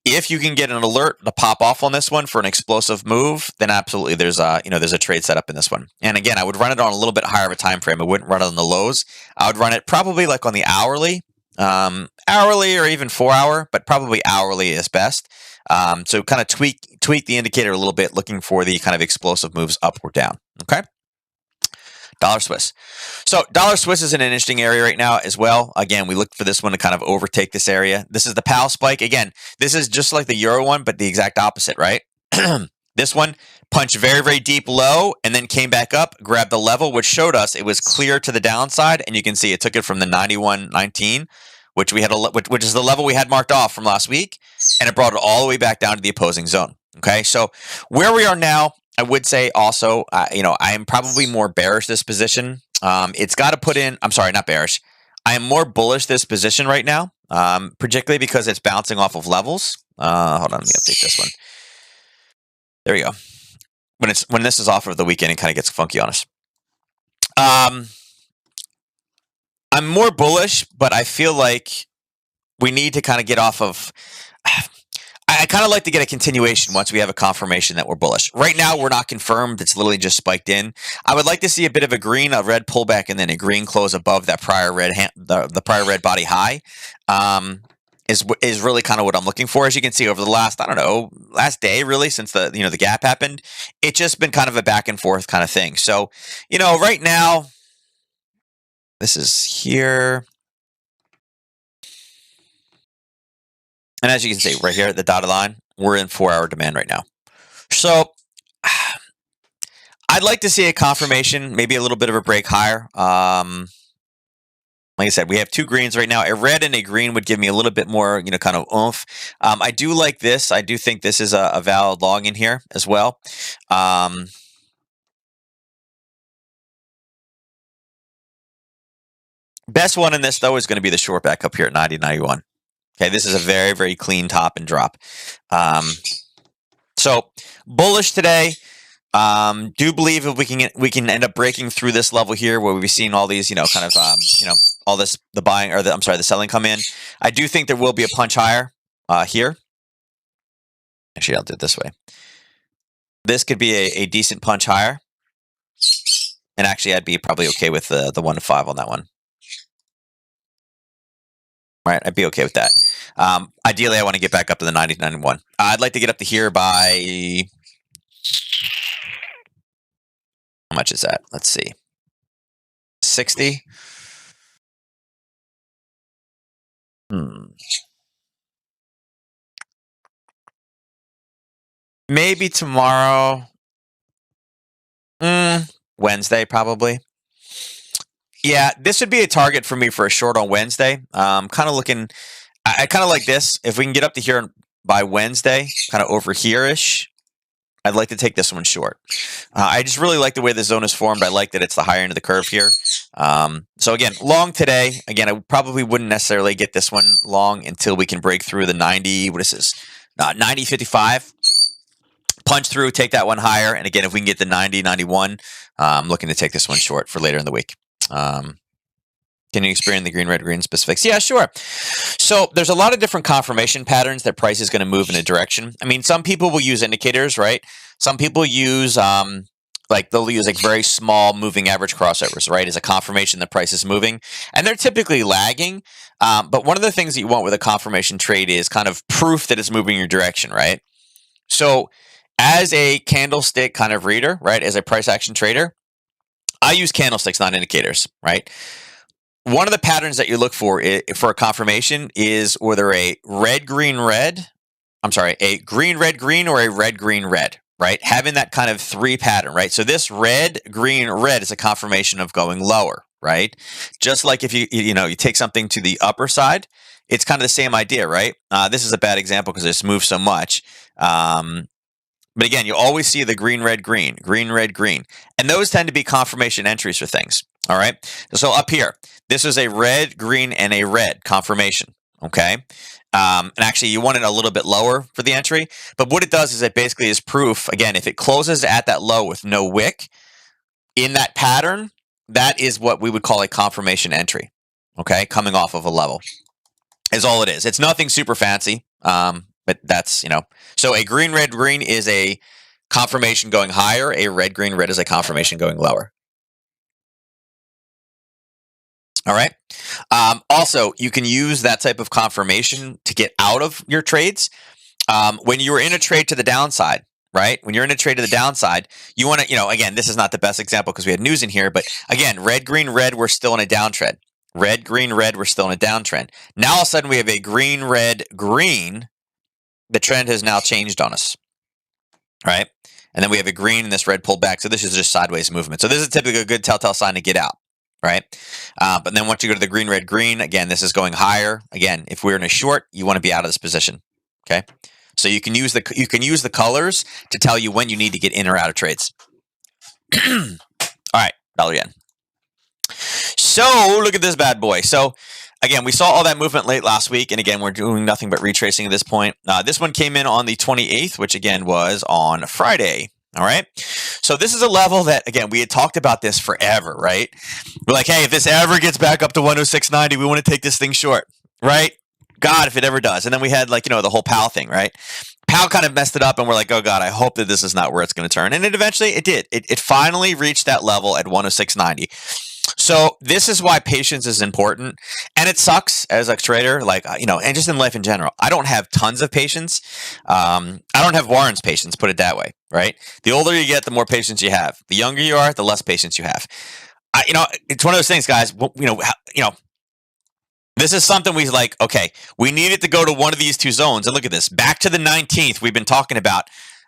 If you can get an alert to pop off on this one for an explosive move, then absolutely there's a trade set up in this one. And again, I would run it on a little bit higher of a time frame. I wouldn't run it on the lows. I would run it probably like on the hourly or even 4-hour, but probably hourly is best. So kind of tweak the indicator a little bit, looking for the kind of explosive moves up or down. Okay. Dollar Swiss. So dollar Swiss is in an interesting area right now as well. Again, we looked for this one to kind of overtake this area. This is the PAL spike. Again, this is just like the Euro one, but the exact opposite, right? This one punched very, very deep low and then came back up, grabbed the level, which showed us it was clear to the downside. And you can see it took it from the 91.19, which is the level we had marked off from last week, and it brought it all the way back down to the opposing zone. Okay, so where we are now, I would say also, I am probably more bearish this position. It's got to put in. I'm sorry, not bearish. I am more bullish this position right now, particularly because it's bouncing off of levels. Hold on, let me update this one. There we go. When this is off of the weekend, it kind of gets funky on us. I'm more bullish, but I feel like we need to kind of get off of. I kind of like to get a continuation once we have a confirmation that we're bullish. Right now, we're not confirmed. It's literally just spiked in. I would like to see a bit of a red pullback, and then a green close above that prior red the prior red body high. Is really kind of what I'm looking for. As you can see over the last day really, since the gap happened, it's just been kind of a back and forth kind of thing. So right now, this is here. And as you can see right here at the dotted line, we're in 4-hour demand right now. So I'd like to see a confirmation, maybe a little bit of a break higher. Like I said, we have two greens right now. A red and a green would give me a little bit more, kind of oomph. I do like this. I do think this is a valid long in here as well. Best one in this, though, is going to be the short back up here at 90.91. Okay, this is a very, very clean top and drop. So bullish today. Do believe if we can end up breaking through this level here, where we've seen all these, all this the selling come in. I do think there will be a punch higher here. Actually, I'll do it this way. This could be a decent punch higher, and actually, I'd be probably okay with the 1 to 5 on that one. right? I'd be okay with that. Ideally, I want to get back up to the 90, 91. I'd like to get up to here by, how much is that? Let's see. 60. Maybe tomorrow. Wednesday, probably. Yeah, this would be a target for me for a short on Wednesday. Kind of looking, I kind of like this. If we can get up to here by Wednesday, kind of over here-ish, I'd like to take this one short. I just really like the way the zone is formed. I like that it's the higher end of the curve here. So again, long today. Again, I probably wouldn't necessarily get this one long until we can break through the 90. What is this? 90.55. Punch through, take that one higher. And again, if we can get the 90, 91, I'm looking to take this one short for later in the week. Can you explain the green, red, green specifics? Yeah, sure. So there's a lot of different confirmation patterns that price is going to move in a direction. I mean, some people will use indicators, right? Some people use they'll use like very small moving average crossovers, right, as a confirmation that price is moving, and they're typically lagging. But one of the things that you want with a confirmation trade is kind of proof that it's moving your direction, right? So as a candlestick kind of reader, right, as a price action trader, I use candlesticks, not indicators, right? One of the patterns that you look for a confirmation is whether a red, green, red, a green, red, green, or a red, green, red, right? Having that kind of three pattern, right? So this red, green, red is a confirmation of going lower, right? Just like if you take something to the upper side, it's kind of the same idea, right? This is a bad example because it's moved so much. But again, you always see the green, red, green, green, red, green. And those tend to be confirmation entries for things. All right. So up here, this is a red, green, and a red confirmation. Okay. And actually, you want it a little bit lower for the entry. But what it does is it basically is proof. Again, if it closes at that low with no wick in that pattern, that is what we would call a confirmation entry. Okay. Coming off of a level is all it is. It's nothing super fancy. But that's, so a green, red, green is a confirmation going higher. A red, green, red is a confirmation going lower. All right. Also, you can use that type of confirmation to get out of your trades. When you're in a trade to the downside, right? When you're in a trade to the downside, you want to, again, this is not the best example because we had news in here, but again, red, green, red, we're still in a downtrend. Red, green, red, we're still in a downtrend. Now all of a sudden we have a green, red, green. The trend has now changed on us, right? And then we have a green and this red pulled back. So this is just sideways movement. So this is typically a good telltale sign to get out, right? But then once you go to the green, red, green, again, this is going higher. Again, if we're in a short, you want to be out of this position, okay? So you can use the colors to tell you when you need to get in or out of trades. All right, dollar yen. So look at this bad boy. So again, we saw all that movement late last week, and again, we're doing nothing but retracing at this point. This one came in on the 28th, which again was on Friday. All right. So this is a level that, again, we had talked about this forever, right? We're like, hey, if this ever gets back up to 106.90, we want to take this thing short, right? God, if it ever does. And then we had the whole PAL thing, right? PAL kind of messed it up, and we're like, oh God, I hope that this is not where it's going to turn. And it eventually, it did. It finally reached that level at 106.90. So this is why patience is important, and it sucks as a trader, and just in life in general. I don't have tons of patience. I don't have Warren's patience, put it that way, right? The older you get, the more patience you have. The younger you are, the less patience you have. It's one of those things, guys. This is something we like. Okay, we needed to go to one of these two zones, and look at this. Back to the 19th, we've been talking about.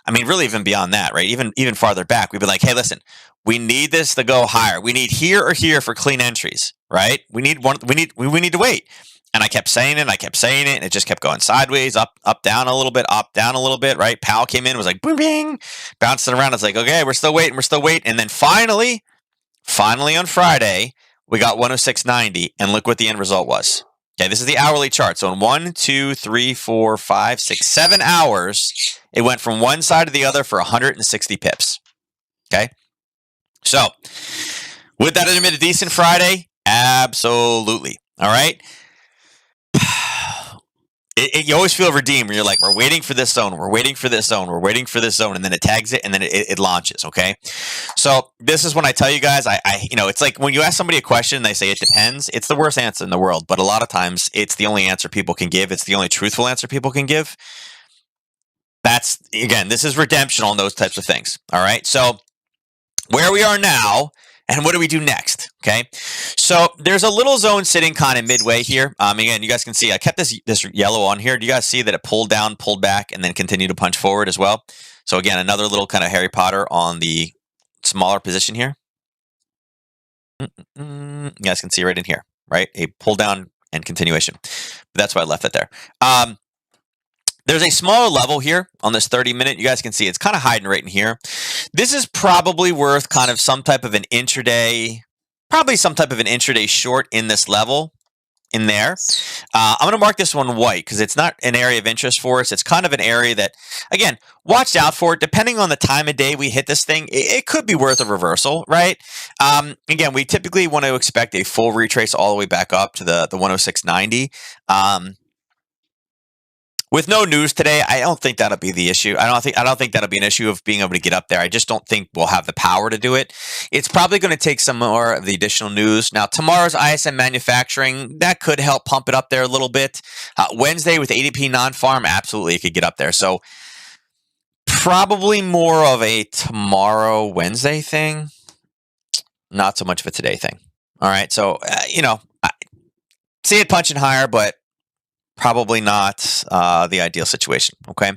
I mean, really, even beyond that, right? Even farther back, we've been like, hey, listen. We need this to go higher. We need here or here for clean entries, right? We need to wait. And I kept saying it, and it just kept going sideways, up, down a little bit, up, down a little bit, right? Powell came in, was like, boom, bing, bouncing around. It's like, okay, we're still waiting. And then finally on Friday, we got 106.90, and look what the end result was. Okay, this is the hourly chart. So in 1, 2, 3, 4, 5, 6, 7 hours, it went from one side to the other for 160 pips. Okay. So, would that have been a decent Friday? Absolutely. All right. You always feel redeemed when you're like, we're waiting for this zone, we're waiting for this zone, we're waiting for this zone, and then it tags it, and then it launches. Okay, so this is when I tell you guys, it's like when you ask somebody a question, and they say it depends. It's the worst answer in the world, but a lot of times it's the only answer people can give. It's the only truthful answer people can give. That's again, this is redemption on those types of things. All right, so where we are now. And what do we do next? Okay, so there's a little zone sitting kind of midway here. Again, you guys can see I kept this yellow on here. Do you guys see that it pulled down, pulled back, and then continued to punch forward as well? So again, another little kind of Harry Potter on the smaller position here. You guys can see right in here, right? A pull down and continuation. But that's why I left it there. There's a smaller level here on this 30-minute. You guys can see it's kind of hiding right in here. This is probably worth kind of some type of an intraday, short in this level in there. I'm going to mark this one white because it's not an area of interest for us. It's kind of an area that, again, watch out for it. Depending on the time of day we hit this thing, it could be worth a reversal, right? Again, we typically want to expect a full retrace all the way back up to the 106.90. With no news today, I don't think that'll be the issue. I don't think that'll be an issue of being able to get up there. I just don't think we'll have the power to do it. It's probably going to take some more of the additional news. Now, tomorrow's ISM manufacturing, that could help pump it up there a little bit. Wednesday with ADP non-farm, absolutely it could get up there. So probably more of a tomorrow, Wednesday thing. Not so much of a today thing. All right. So, I see it punching higher, but probably not the ideal situation. Okay.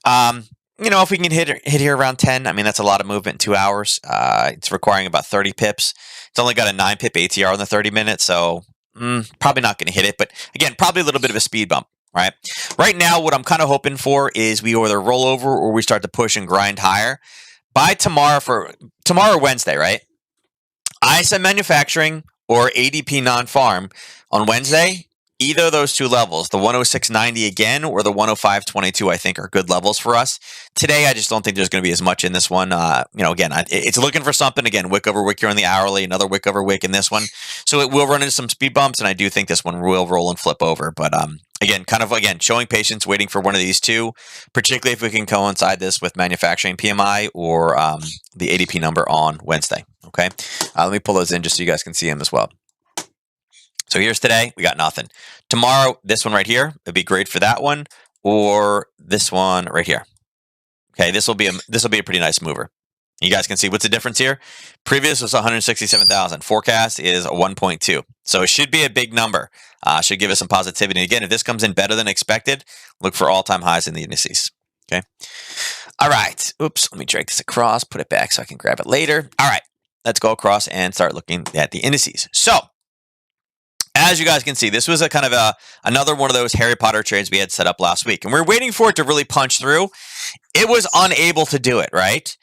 If we can hit here around 10, that's a lot of movement in 2 hours. It's requiring about 30 pips. It's only got a 9 pip ATR on the 30 minutes, so probably not going to hit it. But again, probably a little bit of a speed bump. Right. Right now, what I'm kind of hoping for is we either roll over or we start to push and grind higher by tomorrow Wednesday. Right. ISM manufacturing or ADP non-farm on Wednesday. Either of those two levels, the 106.90 again or the 105.22, I think are good levels for us. Today, I just don't think there's going to be as much in this one. Again, it's looking for something. Again, wick over wick here on the hourly, another wick over wick in this one. So it will run into some speed bumps, and I do think this one will roll and flip over. But again, showing patience, waiting for one of these two, particularly if we can coincide this with manufacturing PMI or the ADP number on Wednesday. Okay, let me pull those in just so you guys can see them as well. So here's today, we got nothing. Tomorrow, this one right here, it'd be great for that one, or this one right here. Okay, this will be a pretty nice mover. You guys can see what's the difference here. Previous was 167,000. Forecast is 1.2. So it should be a big number. Should give us some positivity. And again, if this comes in better than expected, look for all-time highs in the indices. Okay. All right. Oops. Let me drag this across, put it back so I can grab it later. All right. Let's go across and start looking at the indices. So, as you guys can see, this was a kind of another one of those Harry Potter trades we had set up last week. And we were waiting for it to really punch through. It was unable to do it, right?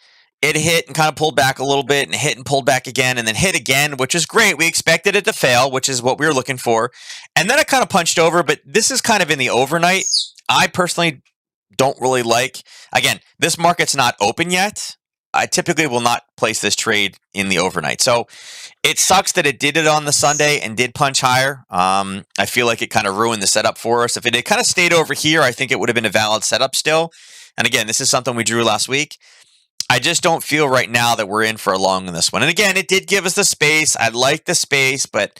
It hit and kind of pulled back a little bit and hit and pulled back again and then hit again, which is great. We expected it to fail, which is what we were looking for. And then it kind of punched over, but this is kind of in the overnight. I personally don't really like, again, this market's not open yet. I typically will not place this trade in the overnight. So it sucks that it did it on the Sunday and did punch higher. I feel like it kind of ruined the setup for us. If it had kind of stayed over here, I think it would have been a valid setup still. And again, this is something we drew last week. I just don't feel right now that we're in for a long in this one. And again, it did give us the space. I like the space, but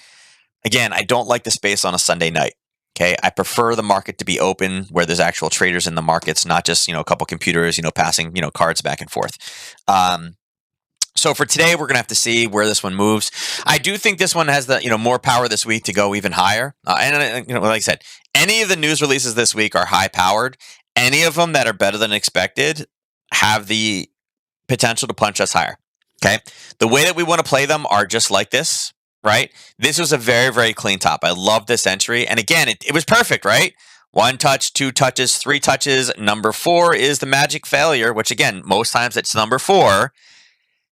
again, I don't like the space on a Sunday night. Okay, I prefer the market to be open where there's actual traders in the markets, not just, a couple computers, passing, cards back and forth. So for today, we're going to have to see where this one moves. I do think this one has the, more power this week to go even higher. And like I said, any of the news releases this week are high powered. Any of them that are better than expected have the potential to punch us higher. Okay, the way that we want to play them are just like this. Right? This was a very, very clean top. I love this entry. And again, it was perfect, right? 1 touch, 2 touches, 3 touches. Number 4 is the magic failure, which again, most times it's number 4.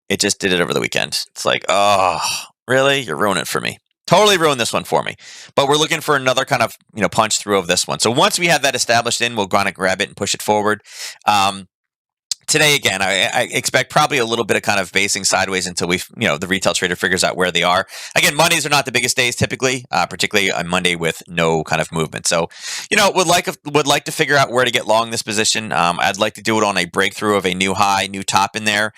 It just did it over the weekend. It's like, oh, really? You're ruining it for me. Totally ruined this one for me. But we're looking for another kind of, punch through of this one. So once we have that established in, we'll kind of grab it and push it forward. Today, again, I expect probably a little bit of kind of basing sideways until the retail trader figures out where they are. Again, Mondays are not the biggest days typically, particularly on Monday with no kind of movement. So, would like to figure out where to get long this position. I'd like to do it on a breakthrough of a new high, new top in there.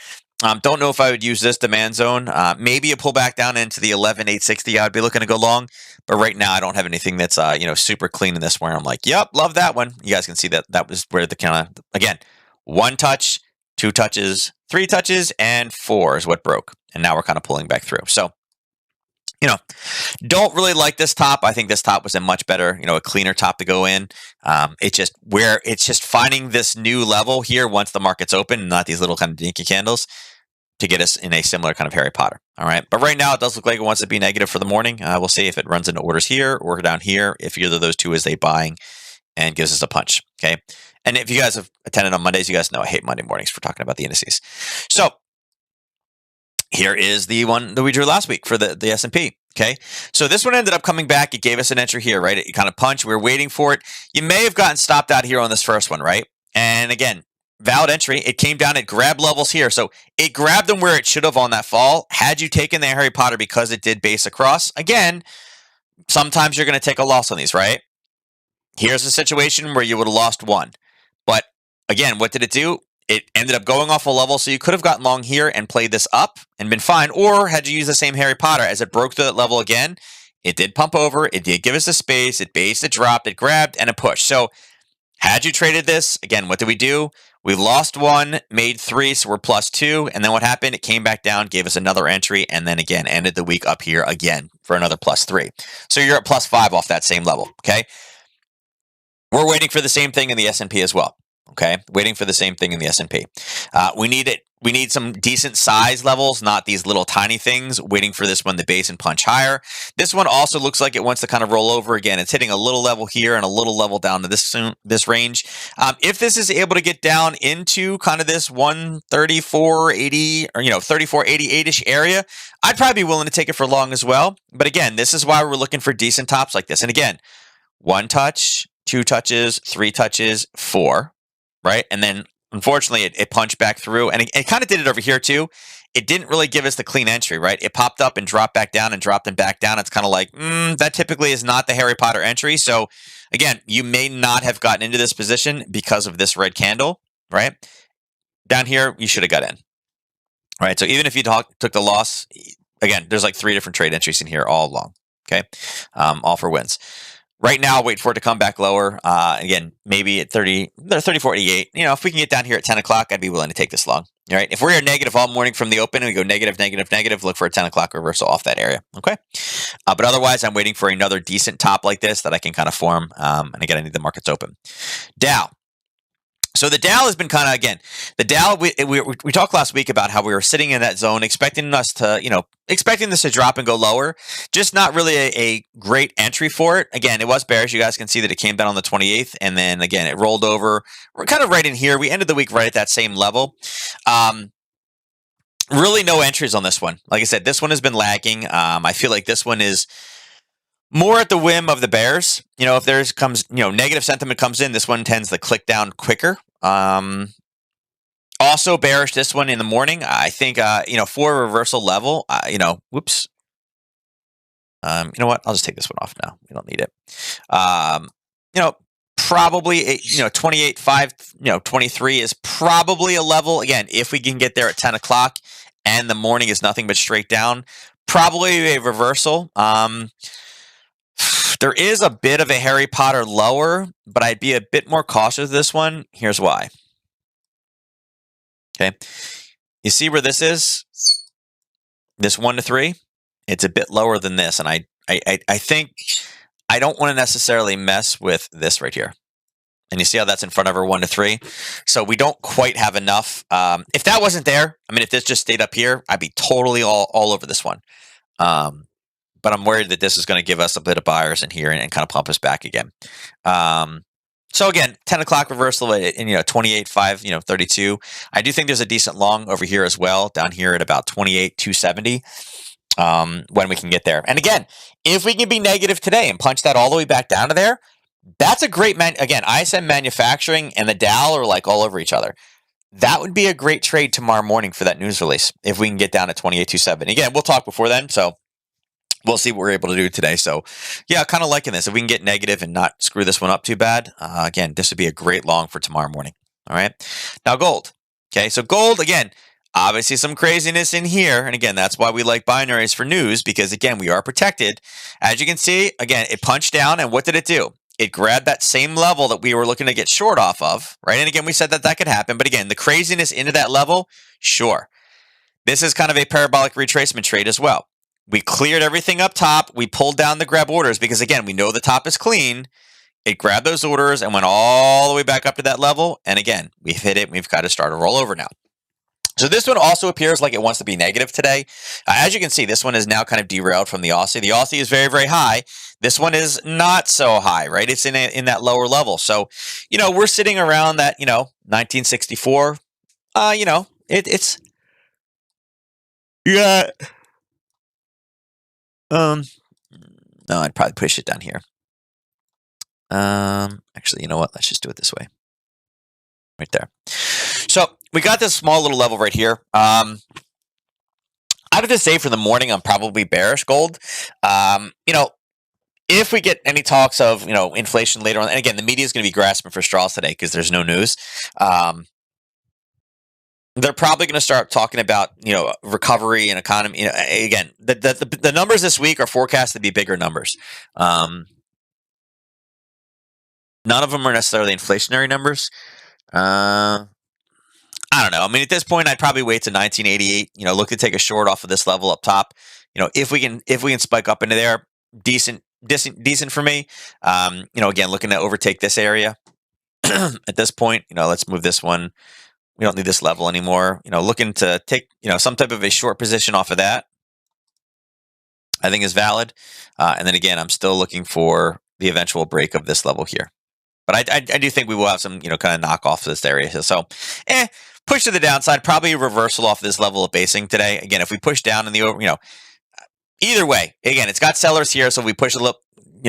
Don't know if I would use this demand zone. Maybe a pullback down into the 11,860. I would be looking to go long, but right now I don't have anything that's super clean in this where I'm like, yep, love that one. You guys can see that was where the kind of again one touch, two touches, three touches, and four is what broke, and now we're kind of pulling back through. So don't really like this top. I think this top was a much better, a cleaner top to go in. It's just finding this new level here once the market's open, and not these little kind of dinky candles to get us in a similar kind of Harry Potter. All right. But right now it does look like it wants to be negative for the morning. We'll see if it runs into orders here or down here. If either of those two is a buying and gives us a punch. Okay. And if you guys have attended on Mondays, you guys know I hate Monday mornings for talking about the indices. So here is the one that we drew last week for the S&P. Okay. So this one ended up coming back. It gave us an entry here, right? It kind of punched. We were waiting for it. You may have gotten stopped out here on this first one, right? And again, valid entry. It came down, it grabbed levels here. So it grabbed them where it should have on that fall. Had you taken the Harry Potter because it did base across, again, sometimes you're going to take a loss on these, right? Here's a situation where you would have lost one. But again, what did it do? It ended up going off a level, so you could have gotten long here and played this up and been fine, or had you used the same Harry Potter as it broke through that level again. It did pump over. It did give us a space. It based, it dropped, it grabbed, and it pushed. So had you traded this, again, what did we do? We lost one, made three, so we're plus two. And then what happened? It came back down, gave us another entry, and then again, ended the week up here again for another plus three. So you're at plus five off that same level, okay? We're waiting for the same thing in the S&P as well, okay? Waiting for the same thing in the S&P. We need it. We need some decent size levels, not these little tiny things, waiting for this one to base and punch higher. This one also looks like it wants to kind of roll over again. It's hitting a little level here and a little level down to this range. If this is able to get down into kind of this 134.80 or 34.88-ish area, I'd probably be willing to take it for long as well. But again, this is why we're looking for decent tops like this. And again, one touch, two touches, three touches, four, right? And then unfortunately, it punched back through, and it kind of did it over here too. It didn't really give us the clean entry, right? It popped up and dropped back down and dropped and back down. It's kind of like, that typically is not the Harry Potter entry. So again, you may not have gotten into this position because of this red candle, right? Down here, you should have got in, right? So even if you took the loss, again, there's like three different trade entries in here all along, okay? All for wins. Right now, wait for it to come back lower. Again, maybe at 34.88. If we can get down here at 10 o'clock, I'd be willing to take this long. All right. If we're negative all morning from the open and we go negative, negative, negative, look for a 10 o'clock reversal off that area. Okay. But otherwise, I'm waiting for another decent top like this that I can kind of form. And again, I need the markets open. Dow. So the Dow has been kind of, again, the Dow, we talked last week about how we were sitting in that zone, expecting this to drop and go lower. Just not really a great entry for it. Again, it was bearish. You guys can see that it came down on the 28th, and then again, it rolled over. We're kind of right in here. We ended the week right at that same level. Really no entries on this one. Like I said, this one has been lagging. I feel like this one is more at the whim of the bears. If there's negative sentiment comes in, this one tends to click down quicker. Also bearish this one in the morning. I think for a reversal level, whoops. You know what? I'll just take this one off now. We don't need it. Probably 28.5, 23 is probably a level. Again, if we can get there at 10 o'clock and the morning is nothing but straight down, probably a reversal. There is a bit of a Harry Potter lower, but I'd be a bit more cautious with this one. Here's why. Okay. You see where this is? This 1 to 3? It's a bit lower than this. And I think I don't want to necessarily mess with this right here. And you see how that's in front of her 1 to 3? So we don't quite have enough. If that wasn't there, if this just stayed up here, I'd be totally all over this one. But I'm worried that this is going to give us a bit of buyers in here and kind of pump us back again. So again, 10 o'clock reversal in 28.5, 32. I do think there's a decent long over here as well, down here at about 28.270 when we can get there. And again, if we can be negative today and punch that all the way back down to there, that's a great again, ISM manufacturing and the Dow are like all over each other. that would be a great trade tomorrow morning for that news release if we can get down to 28.27. Again, we'll talk before then, so we'll see what we're able to do today. So, yeah, kind of liking this. If we can get negative and not screw this one up too bad, again, this would be a great long for tomorrow morning. All right. Now, gold. Okay, so gold, again, obviously some craziness in here. And again, that's why we like binaries for news because, again, we are protected. As you can see, again, it punched down. And what did it do? It grabbed that same level that we were looking to get short off of, right? And again, we said that that could happen. But again, the craziness into that level, sure. This is kind of a parabolic retracement trade as well. We cleared everything up top. We pulled down the grab orders because, again, we know the top is clean. It grabbed those orders and went all the way back up to that level. And again, we've hit it. We've got to start a rollover now. So this one also appears like it wants to be negative today. As you can see, this one is now kind of derailed from the Aussie. The Aussie is very, very high. This one is not so high, right? It's in that lower level. So, we're sitting around that, 1964. It's yeah. No, I'd probably push it down here. Actually, you know what? Let's just do it this way. Right there. So we got this small little level right here. I have to say for the morning, I'm probably bearish gold. If we get any talks of, inflation later on, and again, the media is going to be grasping for straws today because there's no news. They're probably going to start talking about, recovery and economy. Again, the numbers this week are forecast to be bigger numbers. None of them are necessarily inflationary numbers. I don't know. I mean, at this point, I'd probably wait to 1988. Look to take a short off of this level up top. If we can spike up into there, decent for me. Again, looking to overtake this area. At this point, let's move this one. We don't need this level anymore. Looking to take, some type of a short position off of that, I think is valid. And then again, I'm still looking for the eventual break of this level here. But I do think we will have some, kind of knock off this area. So, push to the downside, probably a reversal off this level of basing today. Again, if we push down in the, either way, again, it's got sellers here. So if we push a little,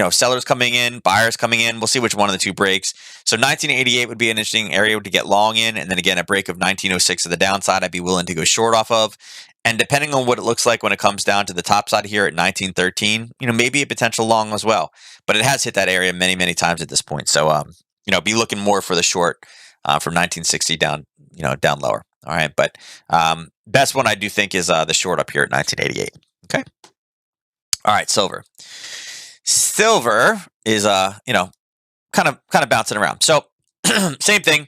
sellers coming in, buyers coming in, we'll see which one of the two breaks. So 1988 would be an interesting area to get long in. And then again, a break of 1906 to the downside, I'd be willing to go short off of. And depending on what it looks like when it comes down to the top side here at 1913, maybe a potential long as well. But it has hit that area many, many times at this point. So, be looking more for the short from 1960 down, down lower. All right. But best one I do think is the short up here at 1988. Okay. All right. Silver. Silver is, kind of bouncing around. So same thing.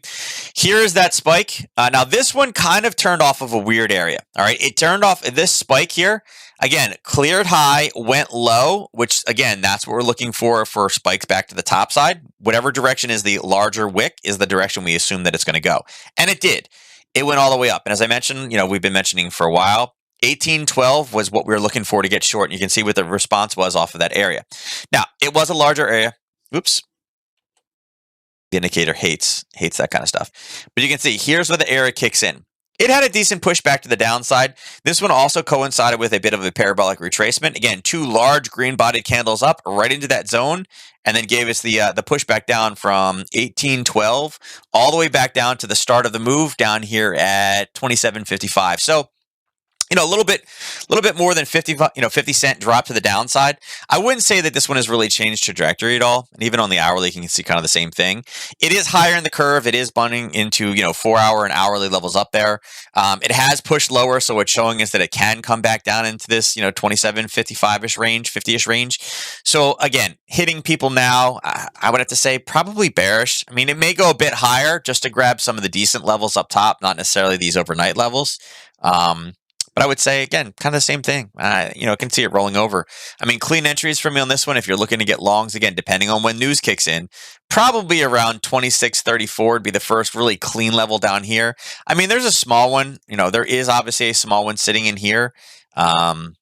Here's that spike. Now this one kind of turned off of a weird area. All right. It turned off this spike here. Again, cleared high, went low, which again, that's what we're looking for spikes back to the top side. Whatever direction is the larger wick is the direction we assume that it's going to go. And it did. It went all the way up. And as I mentioned, we've been mentioning for a while, 1812 was what we were looking for to get short. And you can see what the response was off of that area. Now, it was a larger area. Oops. The indicator hates that kind of stuff. But you can see here's where the area kicks in. It had a decent pushback to the downside. This one also coincided with a bit of a parabolic retracement. Again, two large green-bodied candles up right into that zone, and then gave us the pushback down from 1812 all the way back down to the start of the move down here at 27.55. So, a little bit more than 50 cent drop to the downside. I wouldn't say that this one has really changed trajectory at all. And even on the hourly, you can see kind of the same thing. It is higher in the curve. It is bunting into, 4-hour and hourly levels up there. It has pushed lower. So it's showing us that it can come back down into this, 27.55-ish range, 50-ish range. So again, hitting people now, I would have to say probably bearish. I mean, it may go a bit higher just to grab some of the decent levels up top, not necessarily these overnight levels. But I would say, again, kind of the same thing. I can see it rolling over. I mean, clean entries for me on this one, if you're looking to get longs, again, depending on when news kicks in, probably around 26.34 would be the first really clean level down here. I mean, there's a small one. There is obviously a small one sitting in here, in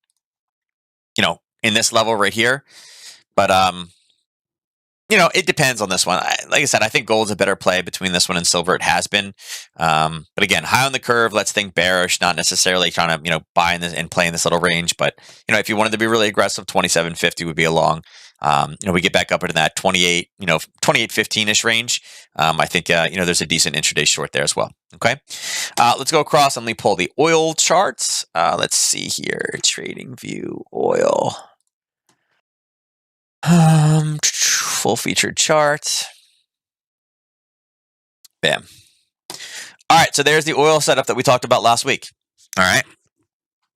this level right here. But, it depends on this one. Like I said, I think gold's a better play between this one and silver. It has been. But again, high on the curve, let's think bearish, not necessarily trying to, buy in this and play in this little range. But, if you wanted to be really aggressive, 27.50 would be a long. We get back up into that 28, 28.15-ish range. I think, there's a decent intraday short there as well. Okay, let's go across and let me pull the oil charts. Let's see here, trading view oil. Full featured chart. Bam. All right, so there's the oil setup that we talked about last week. All right.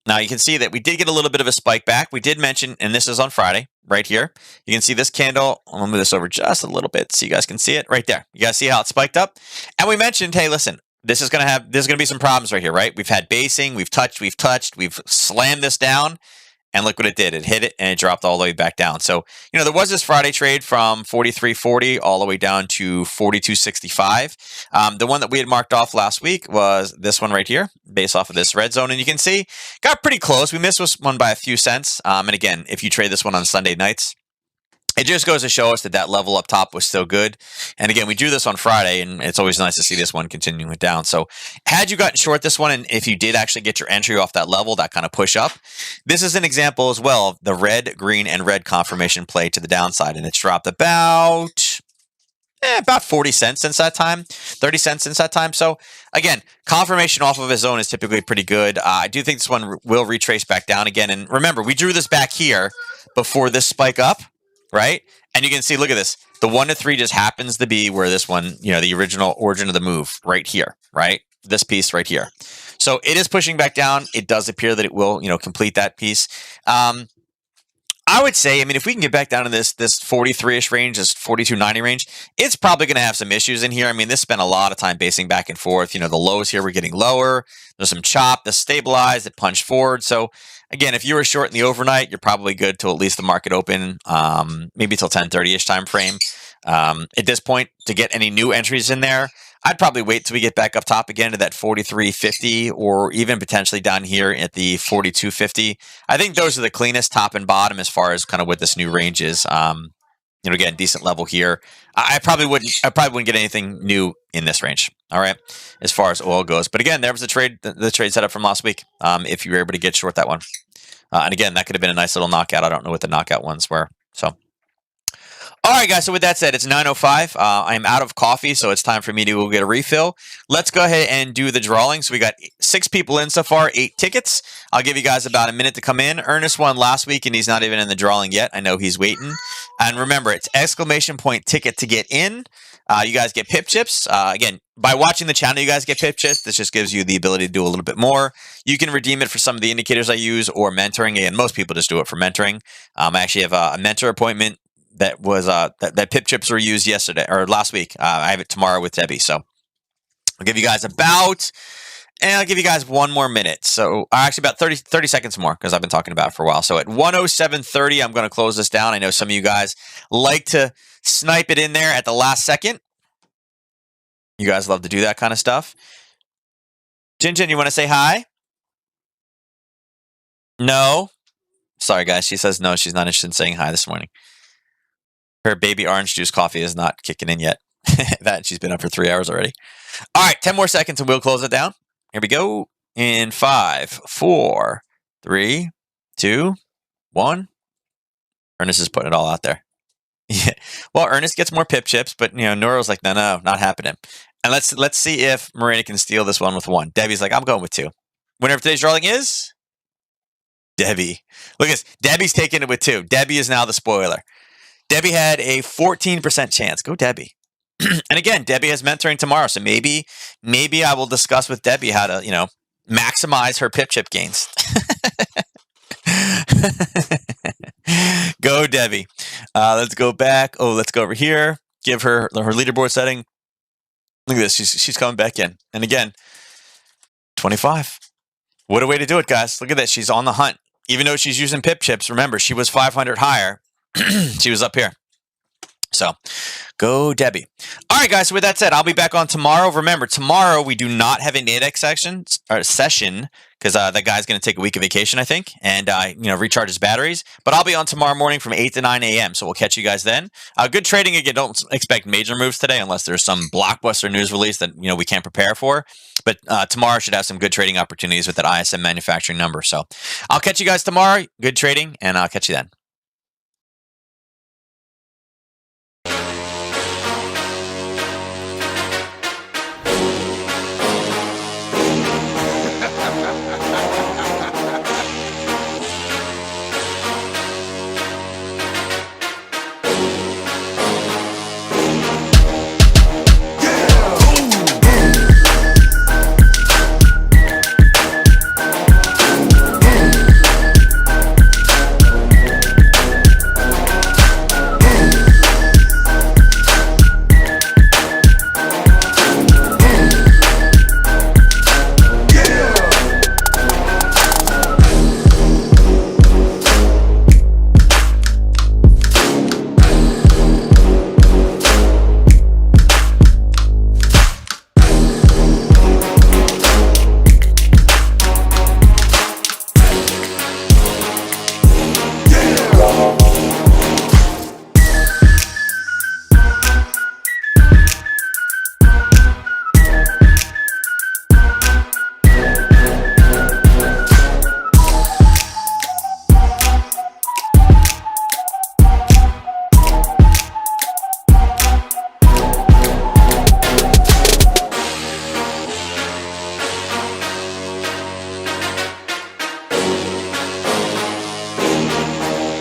Now you can see that we did get a little bit of a spike back. We did mention, and this is on Friday, right here. You can see this candle. I'm gonna move this over just a little bit so you guys can see it right there. You guys see how it spiked up? And we mentioned, hey, listen, there's gonna be some problems right here, right? We've had basing, we've slammed this down. And look what it did. It hit it and it dropped all the way back down. So, there was this Friday trade from 43.40 all the way down to 42.65. The one that we had marked off last week was this one right here, based off of this red zone. And you can see, got pretty close. We missed this one by a few cents. And again, if you trade this one on Sunday nights, it just goes to show us that level up top was still good. And again, we drew this on Friday, and it's always nice to see this one continuing down. So had you gotten short this one, and if you did actually get your entry off that level, that kind of push up, this is an example as well of the red, green, and red confirmation play to the downside. And it's dropped about 40 cents since that time, 30 cents since that time. So again, confirmation off of a zone is typically pretty good. I do think this one will retrace back down again. And remember, we drew this back here before this spike up. Right? And you can see, look at this. The 1 to 3 just happens to be where this one, the original origin of the move right here, right? This piece right here. So it is pushing back down. It does appear that it will, complete that piece. I would say, if we can get back down to this 43-ish range, this 42.90 range, it's probably going to have some issues in here. This spent a lot of time basing back and forth. The lows here were getting lower. There's some chop. This stabilized. It punched forward. So again, if you were short in the overnight, you're probably good till at least the market open, maybe till 10:30-ish time frame. At this point, to get any new entries in there, I'd probably wait till we get back up top again to that 43.50 or even potentially down here at the 42.50. I think those are the cleanest top and bottom as far as kind of what this new range is. Again, decent level here. I probably wouldn't get anything new in this range. All right, as far as oil goes. But again, there was the trade setup from last week. If you were able to get short that one, and again, that could have been a nice little knockout. I don't know what the knockout ones were. So. All right, guys. So with that said, it's 9:05. I'm out of coffee, so it's time for me to go get a refill. Let's go ahead and do the drawing. So we got 6 people in so far, 8 tickets. I'll give you guys about a minute to come in. Ernest won last week, and he's not even in the drawing yet. I know he's waiting. And remember, it's exclamation point ticket to get in. You guys get pip chips. Again, by watching the channel, you guys get pip chips. This just gives you the ability to do a little bit more. You can redeem it for some of the indicators I use or mentoring. And most people just do it for mentoring. I actually have a mentor appointment. That was that pip chips were used yesterday or last week. I have it tomorrow with Debbie. So I'll give you guys I'll give you guys 1 more minute. So actually about 30 seconds more because I've been talking about it for a while. So at 1:07:30, I'm going to close this down. I know some of you guys like to snipe it in there at the last second. You guys love to do that kind of stuff. Jin, you want to say hi? No? Sorry, guys. She says no. She's not interested in saying hi this morning. Her baby orange juice coffee is not kicking in yet. That she's been up for 3 hours already. All right, 10 more seconds and we'll close it down. Here we go. In 5, 4, 3, 2, 1. Ernest is putting it all out there. Yeah. Well, Ernest gets more pip chips, but Noro's like, no, not happening. And let's see if Marina can steal this one with 1. Debbie's like, I'm going with 2. Winner of today's drawing is Debbie. Look at this. Debbie's taking it with 2. Debbie is now the spoiler. Debbie had a 14% chance. Go Debbie. And again, Debbie has mentoring tomorrow. So maybe I will discuss with Debbie how to, maximize her pip chip gains. Go Debbie. Let's go back. Oh, let's go over here. Give her leaderboard setting. Look at this. She's coming back in. And again, 25. What a way to do it, guys. Look at this. She's on the hunt. Even though she's using pip chips, remember, she was 500 higher. She was up here. So, go Debbie. All right, guys. So with that said, I'll be back on tomorrow. Remember, tomorrow we do not have a Nadex session because that guy's going to take a week of vacation, I think, and recharge his batteries. But I'll be on tomorrow morning from 8 to 9 a.m. So we'll catch you guys then. Good trading again. Don't expect major moves today unless there's some blockbuster news release that we can't prepare for. But tomorrow should have some good trading opportunities with that ISM manufacturing number. So I'll catch you guys tomorrow. Good trading, and I'll catch you then.